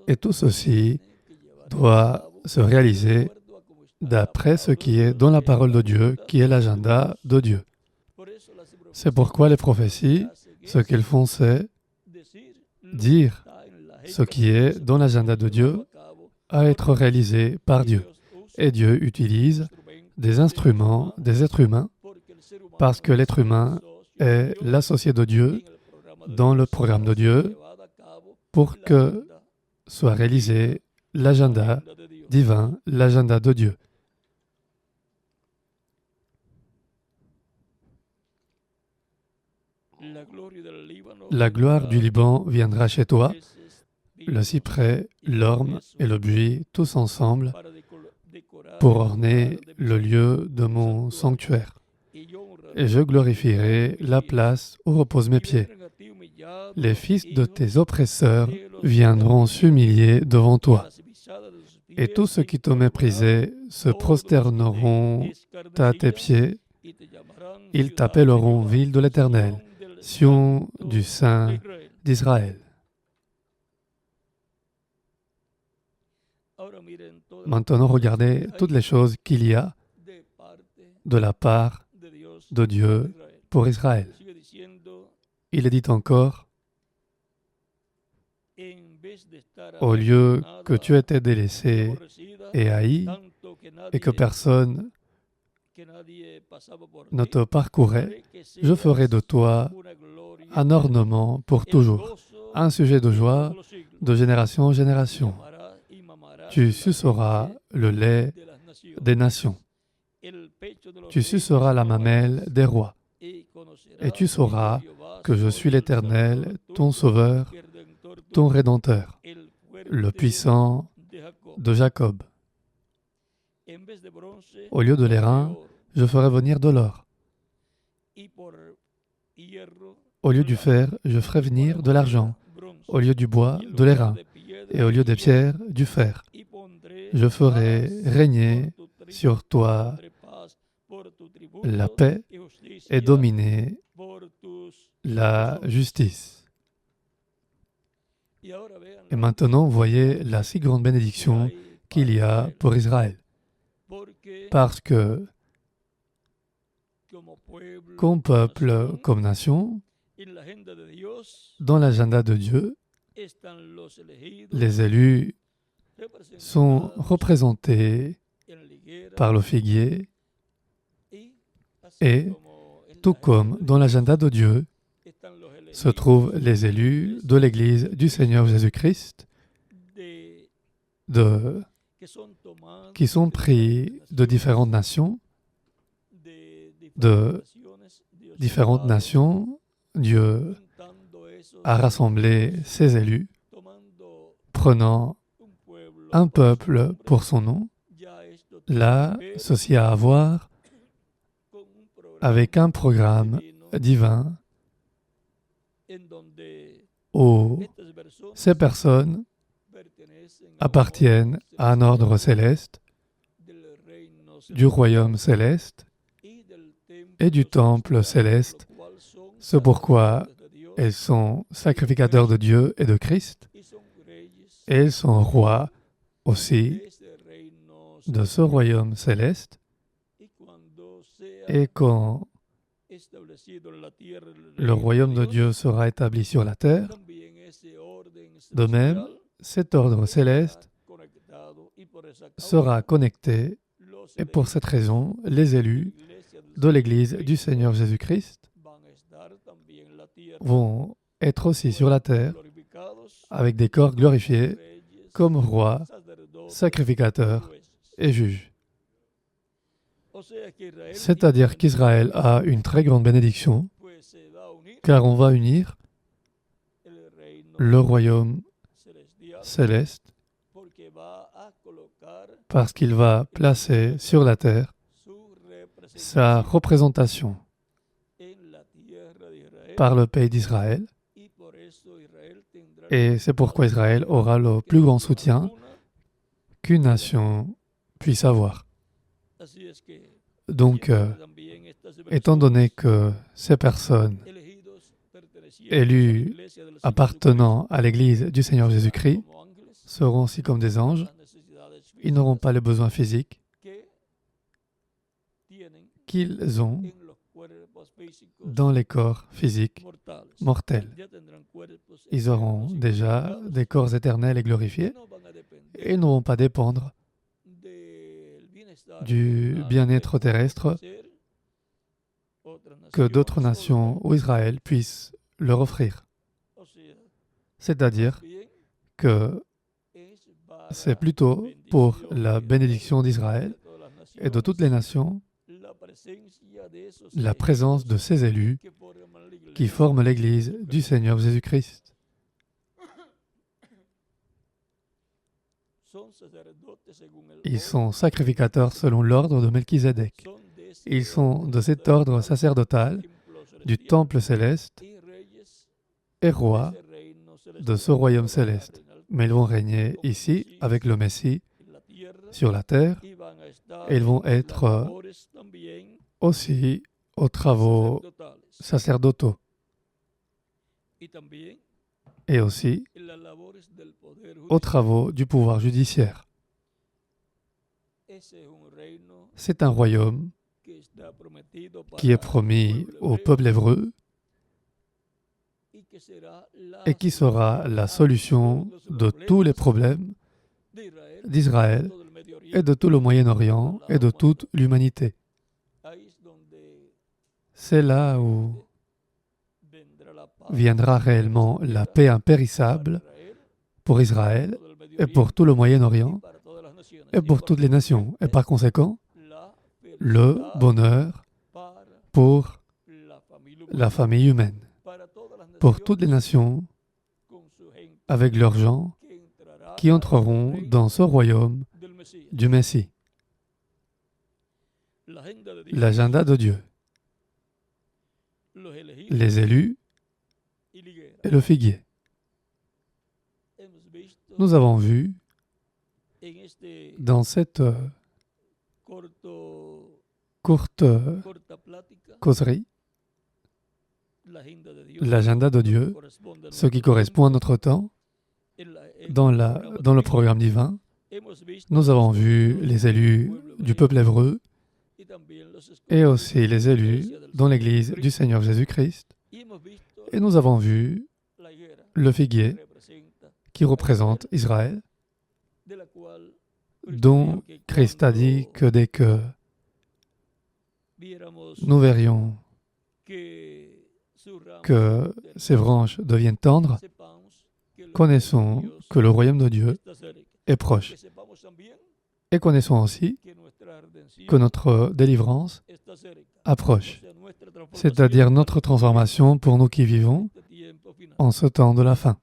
[SPEAKER 2] et tout ceci doit se réaliser d'après ce qui est dans la parole de Dieu, qui est l'agenda de Dieu. C'est pourquoi les prophéties, ce qu'elles font, c'est dire ce qui est dans l'agenda de Dieu à être réalisé par Dieu. Et Dieu utilise des instruments, des êtres humains, parce que l'être humain est l'associé de Dieu dans le programme de Dieu pour que soit réalisé l'agenda divin, l'agenda de Dieu. La gloire du Liban viendra chez toi, le cyprès, l'orme et le buis, tous ensemble, pour orner le lieu de mon sanctuaire. Et je glorifierai la place où reposent mes pieds. Les fils de tes oppresseurs viendront s'humilier devant toi. Et tous ceux qui te méprisaient se prosterneront à tes pieds. Ils t'appelleront ville de l'Éternel, Sion du Saint d'Israël. Maintenant, regardez toutes les choses qu'il y a de la part de Dieu pour Israël. Il est dit encore, au lieu que tu étais délaissé et haï, et que personne ne te parcourait, je ferai de toi un ornement pour toujours, un sujet de joie de génération en génération. Tu suceras le lait des nations. Tu suceras la mamelle des rois. Et tu sauras que je suis l'Éternel, ton Sauveur, ton Rédempteur, le puissant de Jacob. Au lieu de l'airain, je ferai venir de l'or. Au lieu du fer, je ferai venir de l'argent. Au lieu du bois, de l'airain. Et au lieu des pierres, du fer. Je ferai régner sur toi la paix et dominer la justice. Et maintenant, voyez la si grande bénédiction qu'il y a pour Israël. Parce que, comme peuple, comme nation, dans l'agenda de Dieu, les élus sont représentés par le figuier et, tout comme dans l'agenda de Dieu, se trouvent les élus de l'Église du Seigneur Jésus-Christ qui sont pris de différentes nations. Dieu a rassemblé ses élus, prenant un peuple pour son nom. Là, ceci a à voir avec un programme divin où ces personnes appartiennent à un ordre céleste, du royaume céleste et du temple céleste. C'est pourquoi elles sont sacrificateurs de Dieu et de Christ, et elles sont rois aussi de ce royaume céleste. Et quand le royaume de Dieu sera établi sur la terre, de même, cet ordre céleste sera connecté, et pour cette raison, les élus de l'Église du Seigneur Jésus-Christ vont être aussi sur la terre avec des corps glorifiés comme rois, sacrificateurs et juges. C'est-à-dire qu'Israël a une très grande bénédiction, car on va unir le royaume céleste, parce qu'il va placer sur la terre sa représentation par le pays d'Israël. Et c'est pourquoi Israël aura le plus grand soutien qu'une nation puisse avoir. Donc, étant donné que ces personnes élues appartenant à l'Église du Seigneur Jésus-Christ seront aussi comme des anges, ils n'auront pas les besoins physiques qu'ils ont dans les corps physiques mortels. Ils auront déjà des corps éternels et glorifiés et ils n'auront pas dépendre du bien-être terrestre que d'autres nations ou Israël puissent leur offrir. C'est-à-dire que c'est plutôt pour la bénédiction d'Israël et de toutes les nations la présence de ces élus qui forment l'Église du Seigneur Jésus-Christ. Ils sont sacrificateurs selon l'ordre de Melchizedek. Ils sont de cet ordre sacerdotal du temple céleste et rois de ce royaume céleste. Mais ils vont régner ici avec le Messie sur la terre et ils vont être aussi aux travaux sacerdotaux et aussi aux travaux du pouvoir judiciaire. C'est un royaume qui est promis au peuple hébreu et qui sera la solution de tous les problèmes d'Israël et de tout le Moyen-Orient et de toute l'humanité. C'est là où viendra réellement la paix impérissable pour Israël et pour tout le Moyen-Orient et pour toutes les nations. Et par conséquent, le bonheur pour la famille humaine, pour toutes les nations avec leurs gens qui entreront dans ce royaume du Messie. L'agenda de Dieu, les élus et le figuier. Nous avons vu dans cette courte causerie l'agenda de Dieu, ce qui correspond à notre temps, dans le programme divin. Nous avons vu les élus du peuple hébreu et aussi les élus dans l'Église du Seigneur Jésus-Christ. Et nous avons vu le figuier qui représente Israël, dont Christ a dit que dès que nous verrions que ces branches deviennent tendres, connaissons que le royaume de Dieu est proche. Et connaissons aussi que notre délivrance approche, c'est-à-dire notre transformation pour nous qui vivons en ce temps de la fin.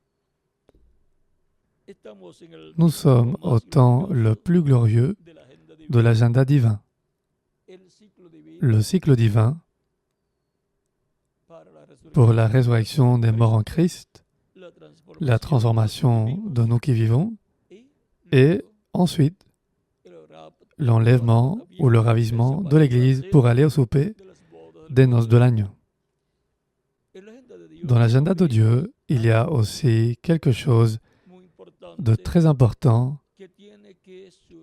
[SPEAKER 2] Nous sommes au temps le plus glorieux de l'agenda divin. Le cycle divin pour la résurrection des morts en Christ, la transformation de nous qui vivons, et ensuite l'enlèvement ou le ravissement de l'Église pour aller au souper des noces de l'agneau. Dans l'agenda de Dieu, il y a aussi quelque chose de très important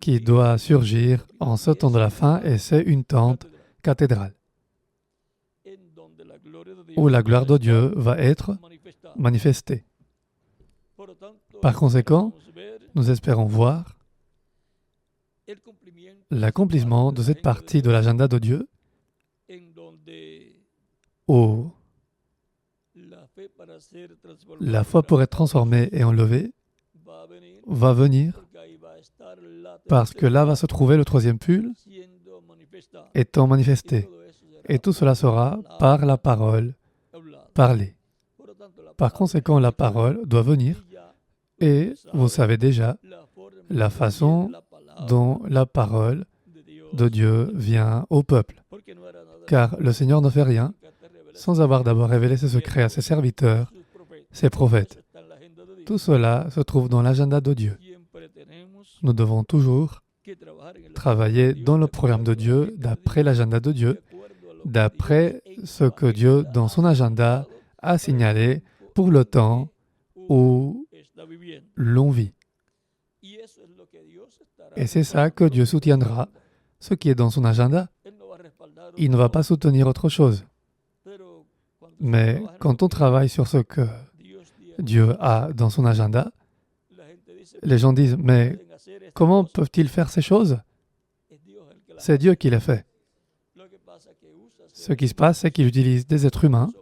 [SPEAKER 2] qui doit surgir en ce temps de la fin, et c'est une tente cathédrale, où la gloire de Dieu va être manifestée. Par conséquent, nous espérons voir l'accomplissement de cette partie de l'agenda de Dieu, où la foi pour être transformée et enlevée va venir, parce que là va se trouver le troisième pull étant manifesté. Et tout cela sera par la parole parlée. Par conséquent, la parole doit venir et vous savez déjà la façon dont la parole de Dieu vient au peuple. Car le Seigneur ne fait rien sans avoir d'abord révélé ses secrets à ses serviteurs, ses prophètes. Tout cela se trouve dans l'agenda de Dieu. Nous devons toujours travailler dans le programme de Dieu, d'après l'agenda de Dieu, d'après ce que Dieu, dans son agenda, a signalé pour le temps où l'on vit. Et c'est ça que Dieu soutiendra, ce qui est dans son agenda. Il ne va pas soutenir autre chose. Mais quand on travaille sur ce que Dieu a dans son agenda, les gens disent, mais comment peuvent-ils faire ces choses? C'est Dieu qui les fait. Ce qui se passe, c'est qu'il utilise des êtres humains,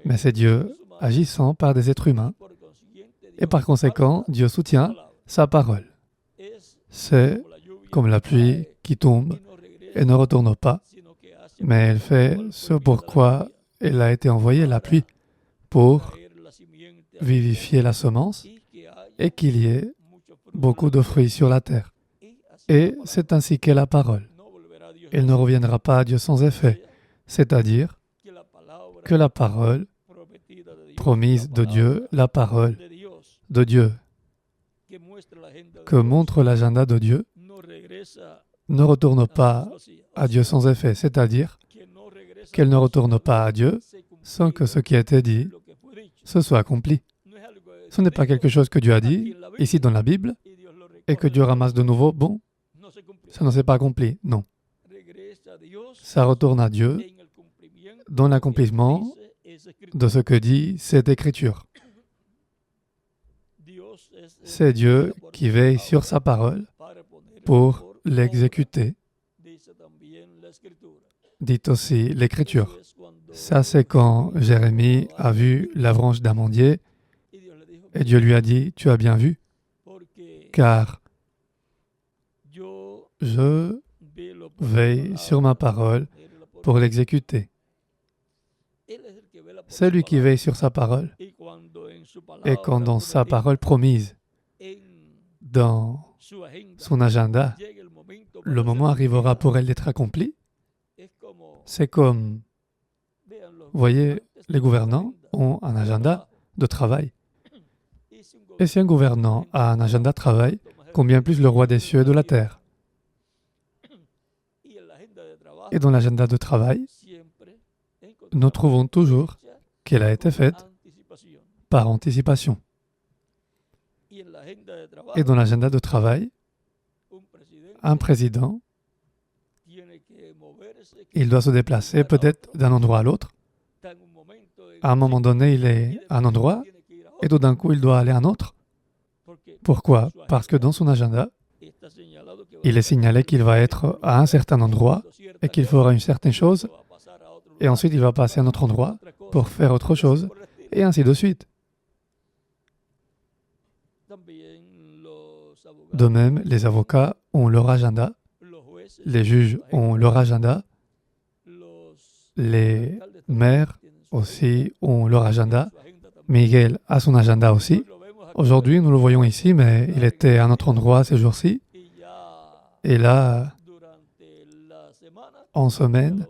[SPEAKER 2] mais c'est Dieu agissant par des êtres humains. Et par conséquent, Dieu soutient sa parole. C'est comme la pluie qui tombe et ne retourne pas, mais elle fait ce pourquoi elle a été envoyée, la pluie, pour vivifier la semence et qu'il y ait beaucoup de fruits sur la terre. Et c'est ainsi qu'est la parole. Elle ne reviendra pas à Dieu sans effet, c'est-à-dire que la parole promise de Dieu, la parole de Dieu, que montre l'agenda de Dieu, ne retourne pas à Dieu sans effet, c'est-à-dire qu'elle ne retourne pas à Dieu sans que ce qui a été dit se soit accompli. Ce n'est pas quelque chose que Dieu a dit, ici dans la Bible, et que Dieu ramasse de nouveau, bon, ça ne s'est pas accompli, non. Ça retourne à Dieu dans l'accomplissement de ce que dit cette Écriture. C'est Dieu qui veille sur sa parole pour l'exécuter. Dit aussi l'Écriture. Ça, c'est quand Jérémie a vu la branche d'amandier et Dieu lui a dit, « Tu as bien vu, car je veille sur ma parole pour l'exécuter. » C'est lui qui veille sur sa parole. Et quand dans sa parole promise, dans son agenda, le moment arrivera pour elle d'être accomplie, c'est comme, voyez, les gouvernants ont un agenda de travail. Et si un gouvernant a un agenda de travail, combien plus le roi des cieux et de la terre. Et dans l'agenda de travail, nous trouvons toujours qu'elle a été faite par anticipation. Et dans l'agenda de travail, un président, il doit se déplacer peut-être d'un endroit à l'autre. À un moment donné, il est à un endroit et tout d'un coup, il doit aller à un autre. Pourquoi? Parce que dans son agenda, il est signalé qu'il va être à un certain endroit et qu'il fera une certaine chose et ensuite il va passer à un autre endroit pour faire autre chose et ainsi de suite. De même, les avocats ont leur agenda, les juges ont leur agenda, les maires aussi ont leur agenda, Miguel a son agenda aussi. Aujourd'hui, nous le voyons ici, mais il était à un autre endroit ces jours-ci. Et là, en semaine,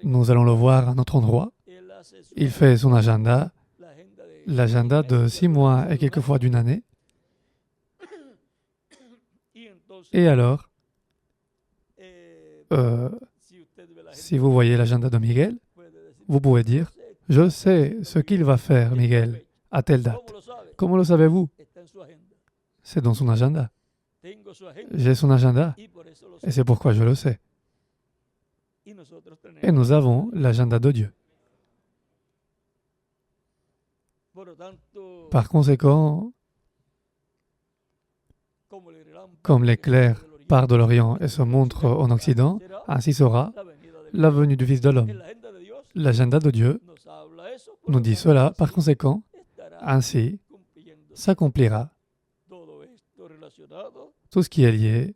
[SPEAKER 2] nous allons le voir à un autre endroit. Il fait son agenda, l'agenda de 6 mois et quelquefois d'une année. Et alors, si vous voyez l'agenda de Miguel, vous pouvez dire, « Je sais ce qu'il va faire, Miguel, à telle date. » Comment le savez-vous? C'est dans son agenda. J'ai son agenda, et c'est pourquoi je le sais. Et nous avons l'agenda de Dieu. Par conséquent, comme l'éclair part de l'Orient et se montre en Occident, ainsi sera la venue du Fils de l'homme. L'agenda de Dieu nous dit cela, par conséquent, ainsi s'accomplira tout ce qui est lié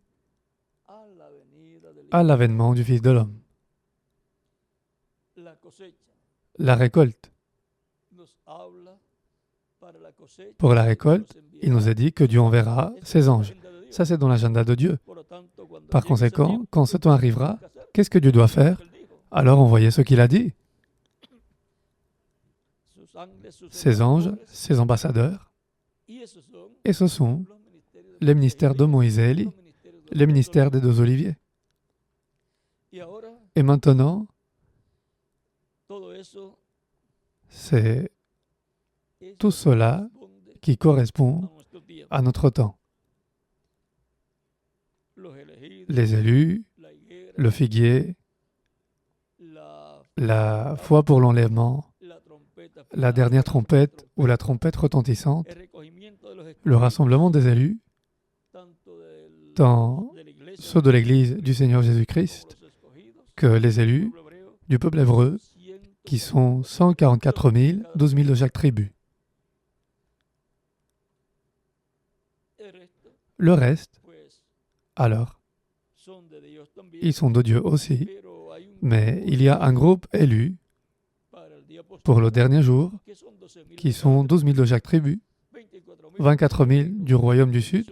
[SPEAKER 2] à l'avènement du Fils de l'homme. La récolte Pour la récolte, il nous a dit que Dieu enverra ses anges. Ça, c'est dans l'agenda de Dieu. Par conséquent, quand ce temps arrivera, qu'est-ce que Dieu doit faire? Alors envoyer ce qu'il a dit. Ses anges, ses ambassadeurs, et ce sont les ministères de Moïse et Élie, les ministères des deux oliviers. Et maintenant, c'est tout cela qui correspond à notre temps. Les élus, le figuier, la foi pour l'enlèvement, la dernière trompette ou la trompette retentissante, le rassemblement des élus, tant ceux de l'Église du Seigneur Jésus-Christ que les élus du peuple hébreu, qui sont 144 000, 12 000 de chaque tribu. Le reste, alors, ils sont de Dieu aussi, mais il y a un groupe élu pour le dernier jour, qui sont 12 000 de chaque tribu, 24 000 du royaume du Sud,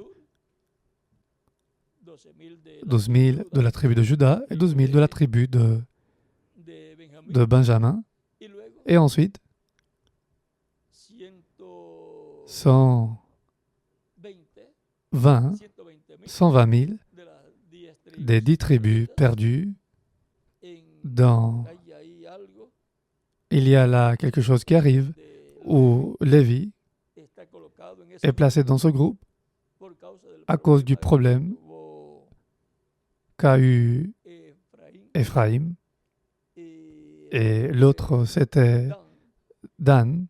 [SPEAKER 2] 12 000 de la tribu de Juda et 12 000 de la tribu de Benjamin. Et ensuite, 120 000 des 10 tribus perdues dans... Il y a là quelque chose qui arrive où Lévi est placé dans ce groupe à cause du problème qu'a eu Éphraïm, et l'autre c'était Dan.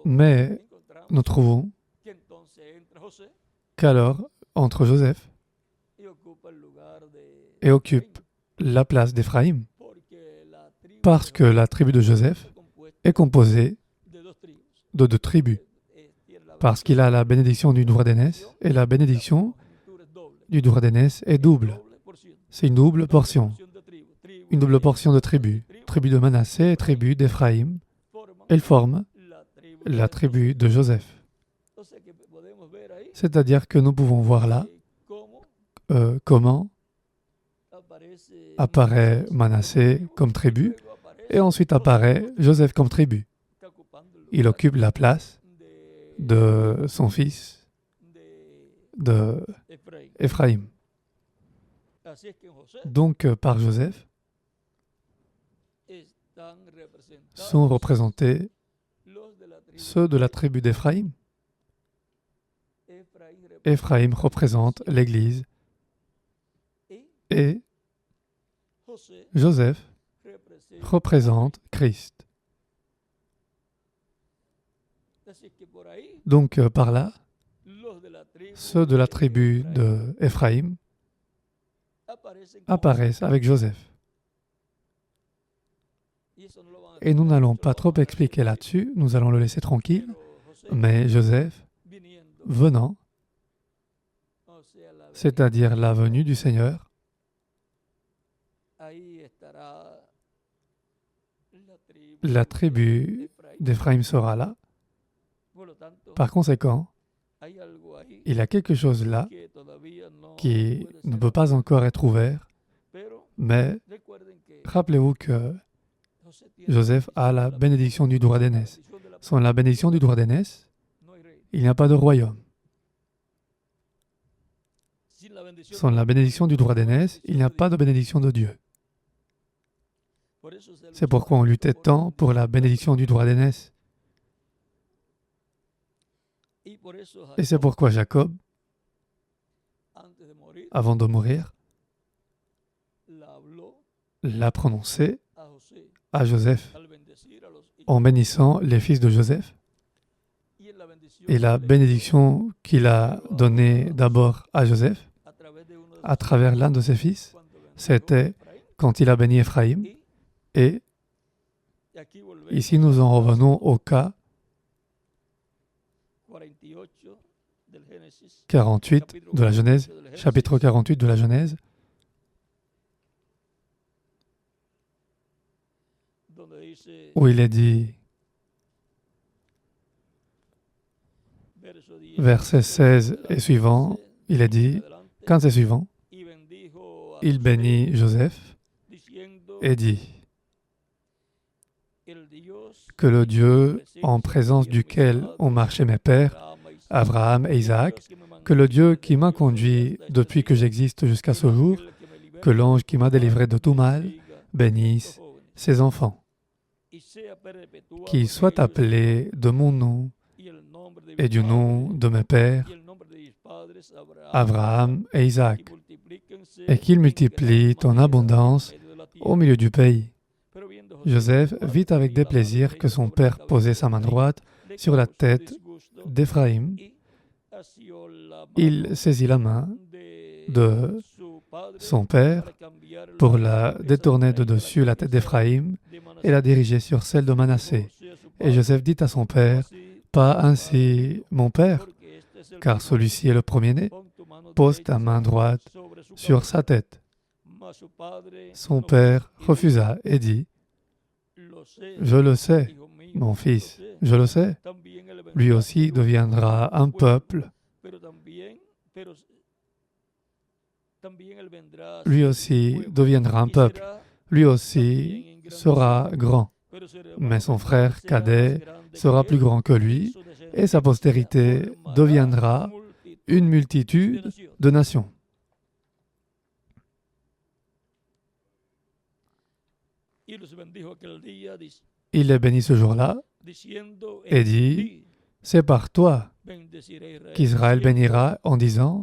[SPEAKER 2] Mais nous trouvons qu'alors entre Joseph et occupe la place d'Éphraïm, parce que la tribu de Joseph est composée de 2 tribus, parce qu'il a la bénédiction du droit d'aînesse, et la bénédiction du droit d'aînesse est double. C'est une double portion de tribus. Tribu de Manassé et tribu d'Éphraïm. Elles forment la tribu de Joseph. C'est-à-dire que nous pouvons voir là comment apparaît Manassé comme tribu, et ensuite apparaît Joseph comme tribu. Il occupe la place de son fils, de Éphraïm. Donc, par Joseph, sont représentés ceux de la tribu d'Éphraïm. Éphraïm représente l'Église et Joseph représente Christ. Donc, par là, ceux de la tribu d'Éphraïm apparaissent avec Joseph. Et nous n'allons pas trop expliquer là-dessus, nous allons le laisser tranquille, mais Joseph, venant, c'est-à-dire la venue du Seigneur, la tribu d'Éphraïm sera là. Par conséquent, il y a quelque chose là qui ne peut pas encore être ouvert, mais rappelez-vous que Joseph a la bénédiction du droit d'aînesse. Sans la bénédiction du droit d'aînesse, il n'y a pas de royaume. Sans la bénédiction du droit d'aînesse, il n'y a pas de bénédiction de Dieu. C'est pourquoi on luttait tant pour la bénédiction du droit d'aînesse. Et c'est pourquoi Jacob, avant de mourir, l'a prononcé à Joseph, en bénissant les fils de Joseph. Et la bénédiction qu'il a donnée d'abord à Joseph, à travers l'un de ses fils, c'était quand il a béni Éphraïm. Et ici, nous en revenons au cas 48 de la Genèse, chapitre 48 de la Genèse, où il est dit Versets 16 et suivants, il est dit, 15 et suivants, il bénit Joseph et dit que le Dieu en présence duquel ont marché mes pères, Abraham et Isaac, que le Dieu qui m'a conduit depuis que j'existe jusqu'à ce jour, que l'ange qui m'a délivré de tout mal, bénisse ses enfants, qui soient appelés de mon nom et du nom de mes pères, Abraham et Isaac, et qu'ils multiplient en abondance au milieu du pays. Joseph vit avec déplaisir que son père posait sa main droite sur la tête d'Éphraïm. Il saisit la main de son père pour la détourner de dessus la tête d'Éphraïm et la diriger sur celle de Manassé. Et Joseph dit à son père, « Pas ainsi, mon père, car celui-ci est le premier-né. Pose ta main droite sur sa tête. » Son père refusa et dit, « Je le sais, mon fils, je le sais. Lui aussi deviendra un peuple. Lui aussi deviendra un peuple. Lui aussi sera grand. Mais son frère cadet sera plus grand que lui, et sa postérité deviendra une multitude de nations. » Il les bénit ce jour-là et dit, « C'est par toi qu'Israël bénira en disant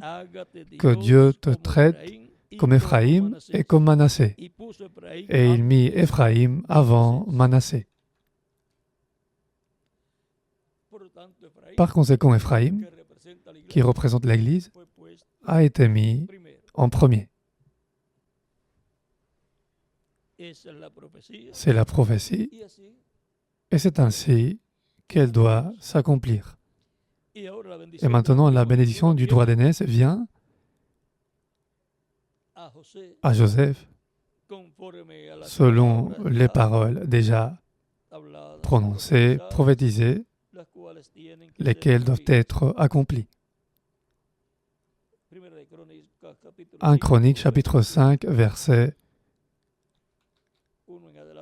[SPEAKER 2] que Dieu te traite comme Éphraïm et comme Manassé. » Et il mit Éphraïm avant Manassé. Par conséquent, Éphraïm, qui représente l'Église, a été mis en premier. C'est la prophétie, et c'est ainsi qu'elle doit s'accomplir. Et maintenant, la bénédiction du droit d'aînesse vient à Joseph, selon les paroles déjà prononcées, prophétisées, lesquelles doivent être accomplies. 1 Chronique, chapitre 5, verset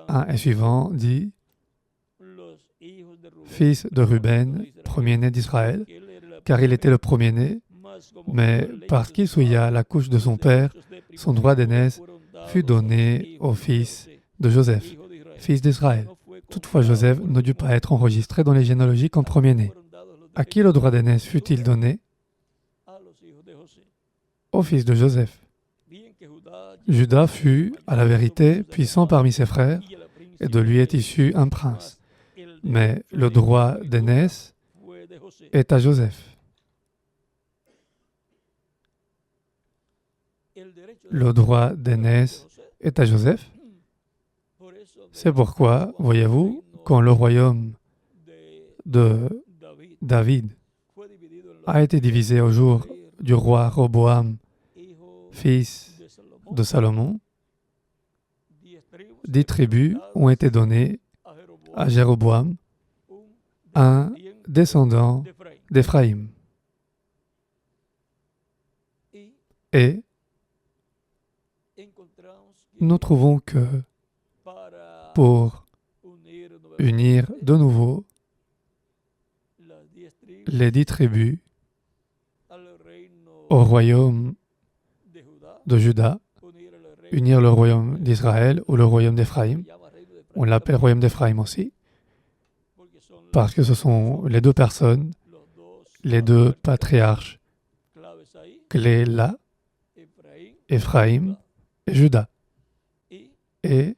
[SPEAKER 2] 1 et suivant, dit « Fils de Ruben, premier-né d'Israël, car il était le premier-né, mais parce qu'il souilla la couche de son père, son droit d'aînesse fut donné au fils de Joseph, fils d'Israël. Toutefois, Joseph ne dut pas être enregistré dans les généalogies comme premier-né. À qui le droit d'aînesse fut-il donné? Au fils de Joseph. Judas fut, à la vérité, puissant parmi ses frères, et de lui est issu un prince. Mais le droit d'aînesse est à Joseph. Le droit d'aînesse est à Joseph. C'est pourquoi, voyez-vous, quand le royaume de David a été divisé au jour du roi Roboam, fils de Salomon, 10 tribus ont été données à Jéroboam, un descendant d'Éphraïm. Et nous trouvons que pour unir de nouveau les 10 tribus au royaume de Juda, unir le royaume d'Israël ou le royaume d'Éphraïm, on l'appelle royaume d'Éphraïm aussi, parce que ce sont les deux personnes, les deux patriarches clés là, Éphraïm et Juda. Et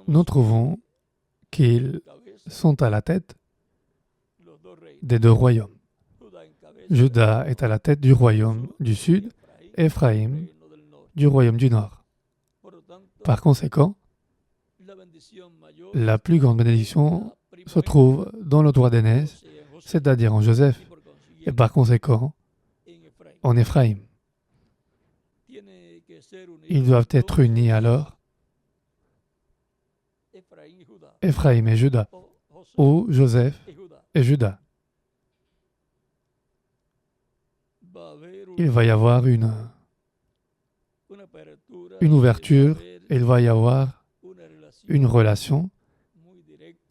[SPEAKER 2] nous trouvons qu'ils sont à la tête des deux royaumes. Juda est à la tête du royaume du sud, Éphraïm du royaume du nord. Par conséquent, la plus grande bénédiction se trouve dans le droit d'aînesse, c'est-à-dire en Joseph, et par conséquent en Éphraïm. Ils doivent être unis alors, Éphraïm et Juda, ou Joseph et Juda. il va y avoir une ouverture, et il va y avoir une relation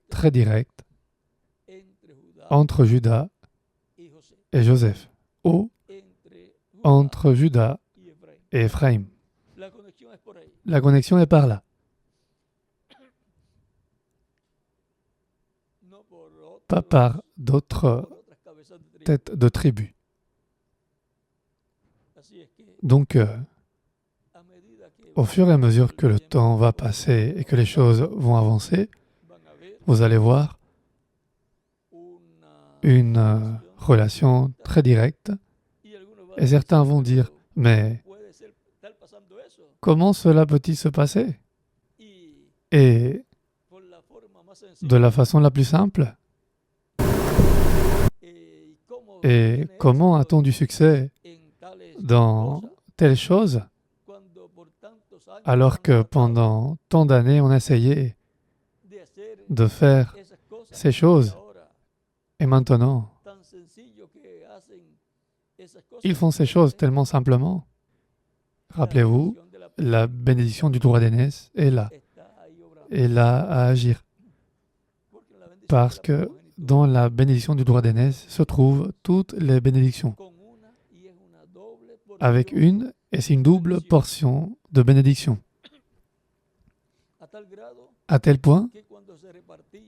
[SPEAKER 2] très directe entre Judas et Joseph, ou entre Judas et Éphraïm. La connexion est par là. Pas par d'autres têtes de tribus. Donc, au fur et à mesure que le temps va passer et que les choses vont avancer, vous allez voir une relation très directe. Et certains vont dire, mais comment cela peut-il se passer? Et de la façon la plus simple. Et comment a-t-on du succès dans telle chose alors que pendant tant d'années on a essayé de faire ces choses et maintenant ils font ces choses tellement simplement. Rappelez-vous, la bénédiction du droit d'aînesse est là à agir. Parce que dans la bénédiction du droit d'aînesse se trouvent toutes les bénédictions. Avec une, et c'est une double portion de bénédiction. À tel point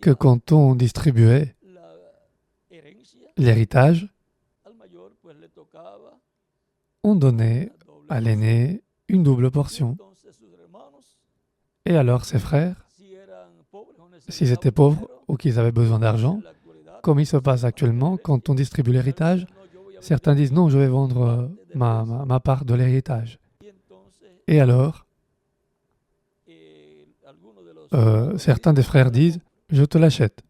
[SPEAKER 2] que quand on distribuait l'héritage, on donnait à l'aîné une double portion. Et alors ses frères, s'ils étaient pauvres ou qu'ils avaient besoin d'argent, comme il se passe actuellement quand on distribue l'héritage, certains disent non, je vais vendre ma part de l'héritage. Et alors, certains des frères disent, je te l'achète.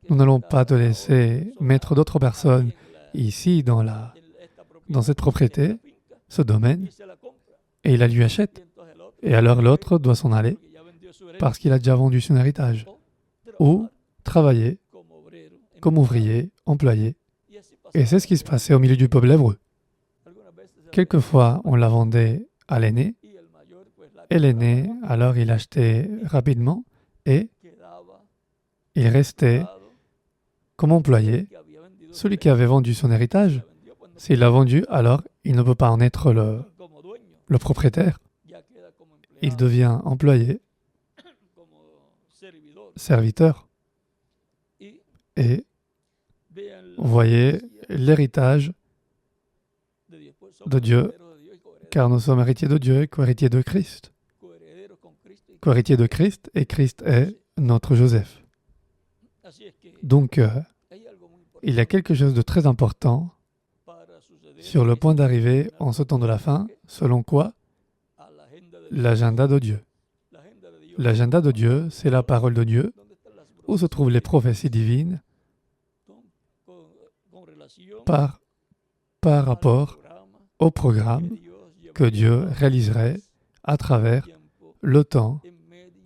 [SPEAKER 2] Nous n'allons pas te laisser mettre d'autres personnes ici dans cette propriété, ce domaine, et il la lui achète. Et alors l'autre doit s'en aller parce qu'il a déjà vendu son héritage. Ou travailler comme ouvrier, employé. Et c'est ce qui se passait au milieu du peuple hébreu. Quelquefois, on la vendait à l'aîné, et l'aîné, alors il achetait rapidement, et il restait comme employé. Celui qui avait vendu son héritage, s'il l'a vendu, alors il ne peut pas en être le propriétaire. Il devient employé, serviteur. Et vous voyez l'héritage de Dieu, car nous sommes héritiers de Dieu et co-héritiers de Christ. Co-héritiers de Christ, et Christ est notre Joseph. Donc, il y a quelque chose de très important sur le point d'arriver en ce temps de la fin, selon quoi? L'agenda de Dieu. L'agenda de Dieu, c'est la parole de Dieu, où se trouvent les prophéties divines par rapport au programme que Dieu réaliserait à travers le temps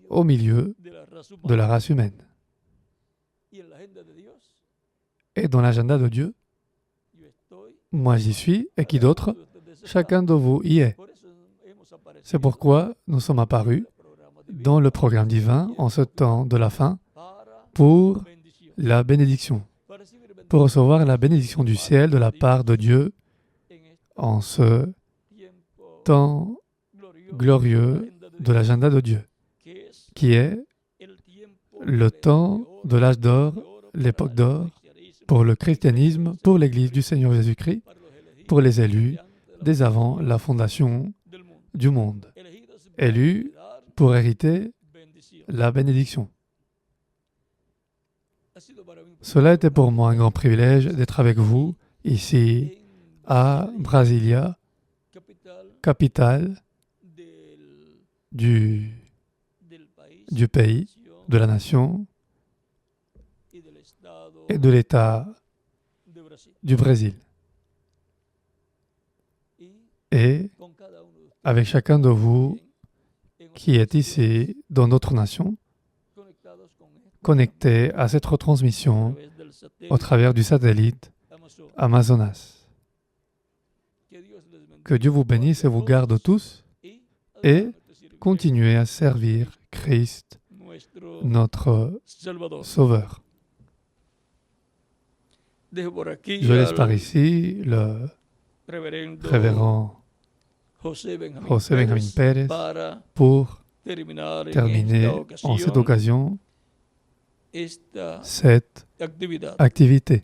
[SPEAKER 2] au milieu de la race humaine. Et dans l'agenda de Dieu, moi j'y suis, et qui d'autre? Chacun de vous y est. C'est pourquoi nous sommes apparus dans le programme divin en ce temps de la fin pour la bénédiction, pour recevoir la bénédiction du ciel de la part de Dieu en ce temps glorieux de l'agenda de Dieu, qui est le temps de l'âge d'or, l'époque d'or, pour le christianisme, pour l'Église du Seigneur Jésus-Christ, pour les élus dès avant la fondation du monde, élus pour hériter la bénédiction. Cela était pour moi un grand privilège d'être avec vous ici à Brasilia, capitale du pays, de la nation et de l'État du Brésil. Et avec chacun de vous qui est ici dans notre nation, connecté à cette retransmission au travers du satellite Amazonas. Que Dieu vous bénisse et vous garde tous et continuez à servir Christ, notre Sauveur. Je laisse par ici le révérend José Benjamin Pérez pour terminer en cette occasion cette activité.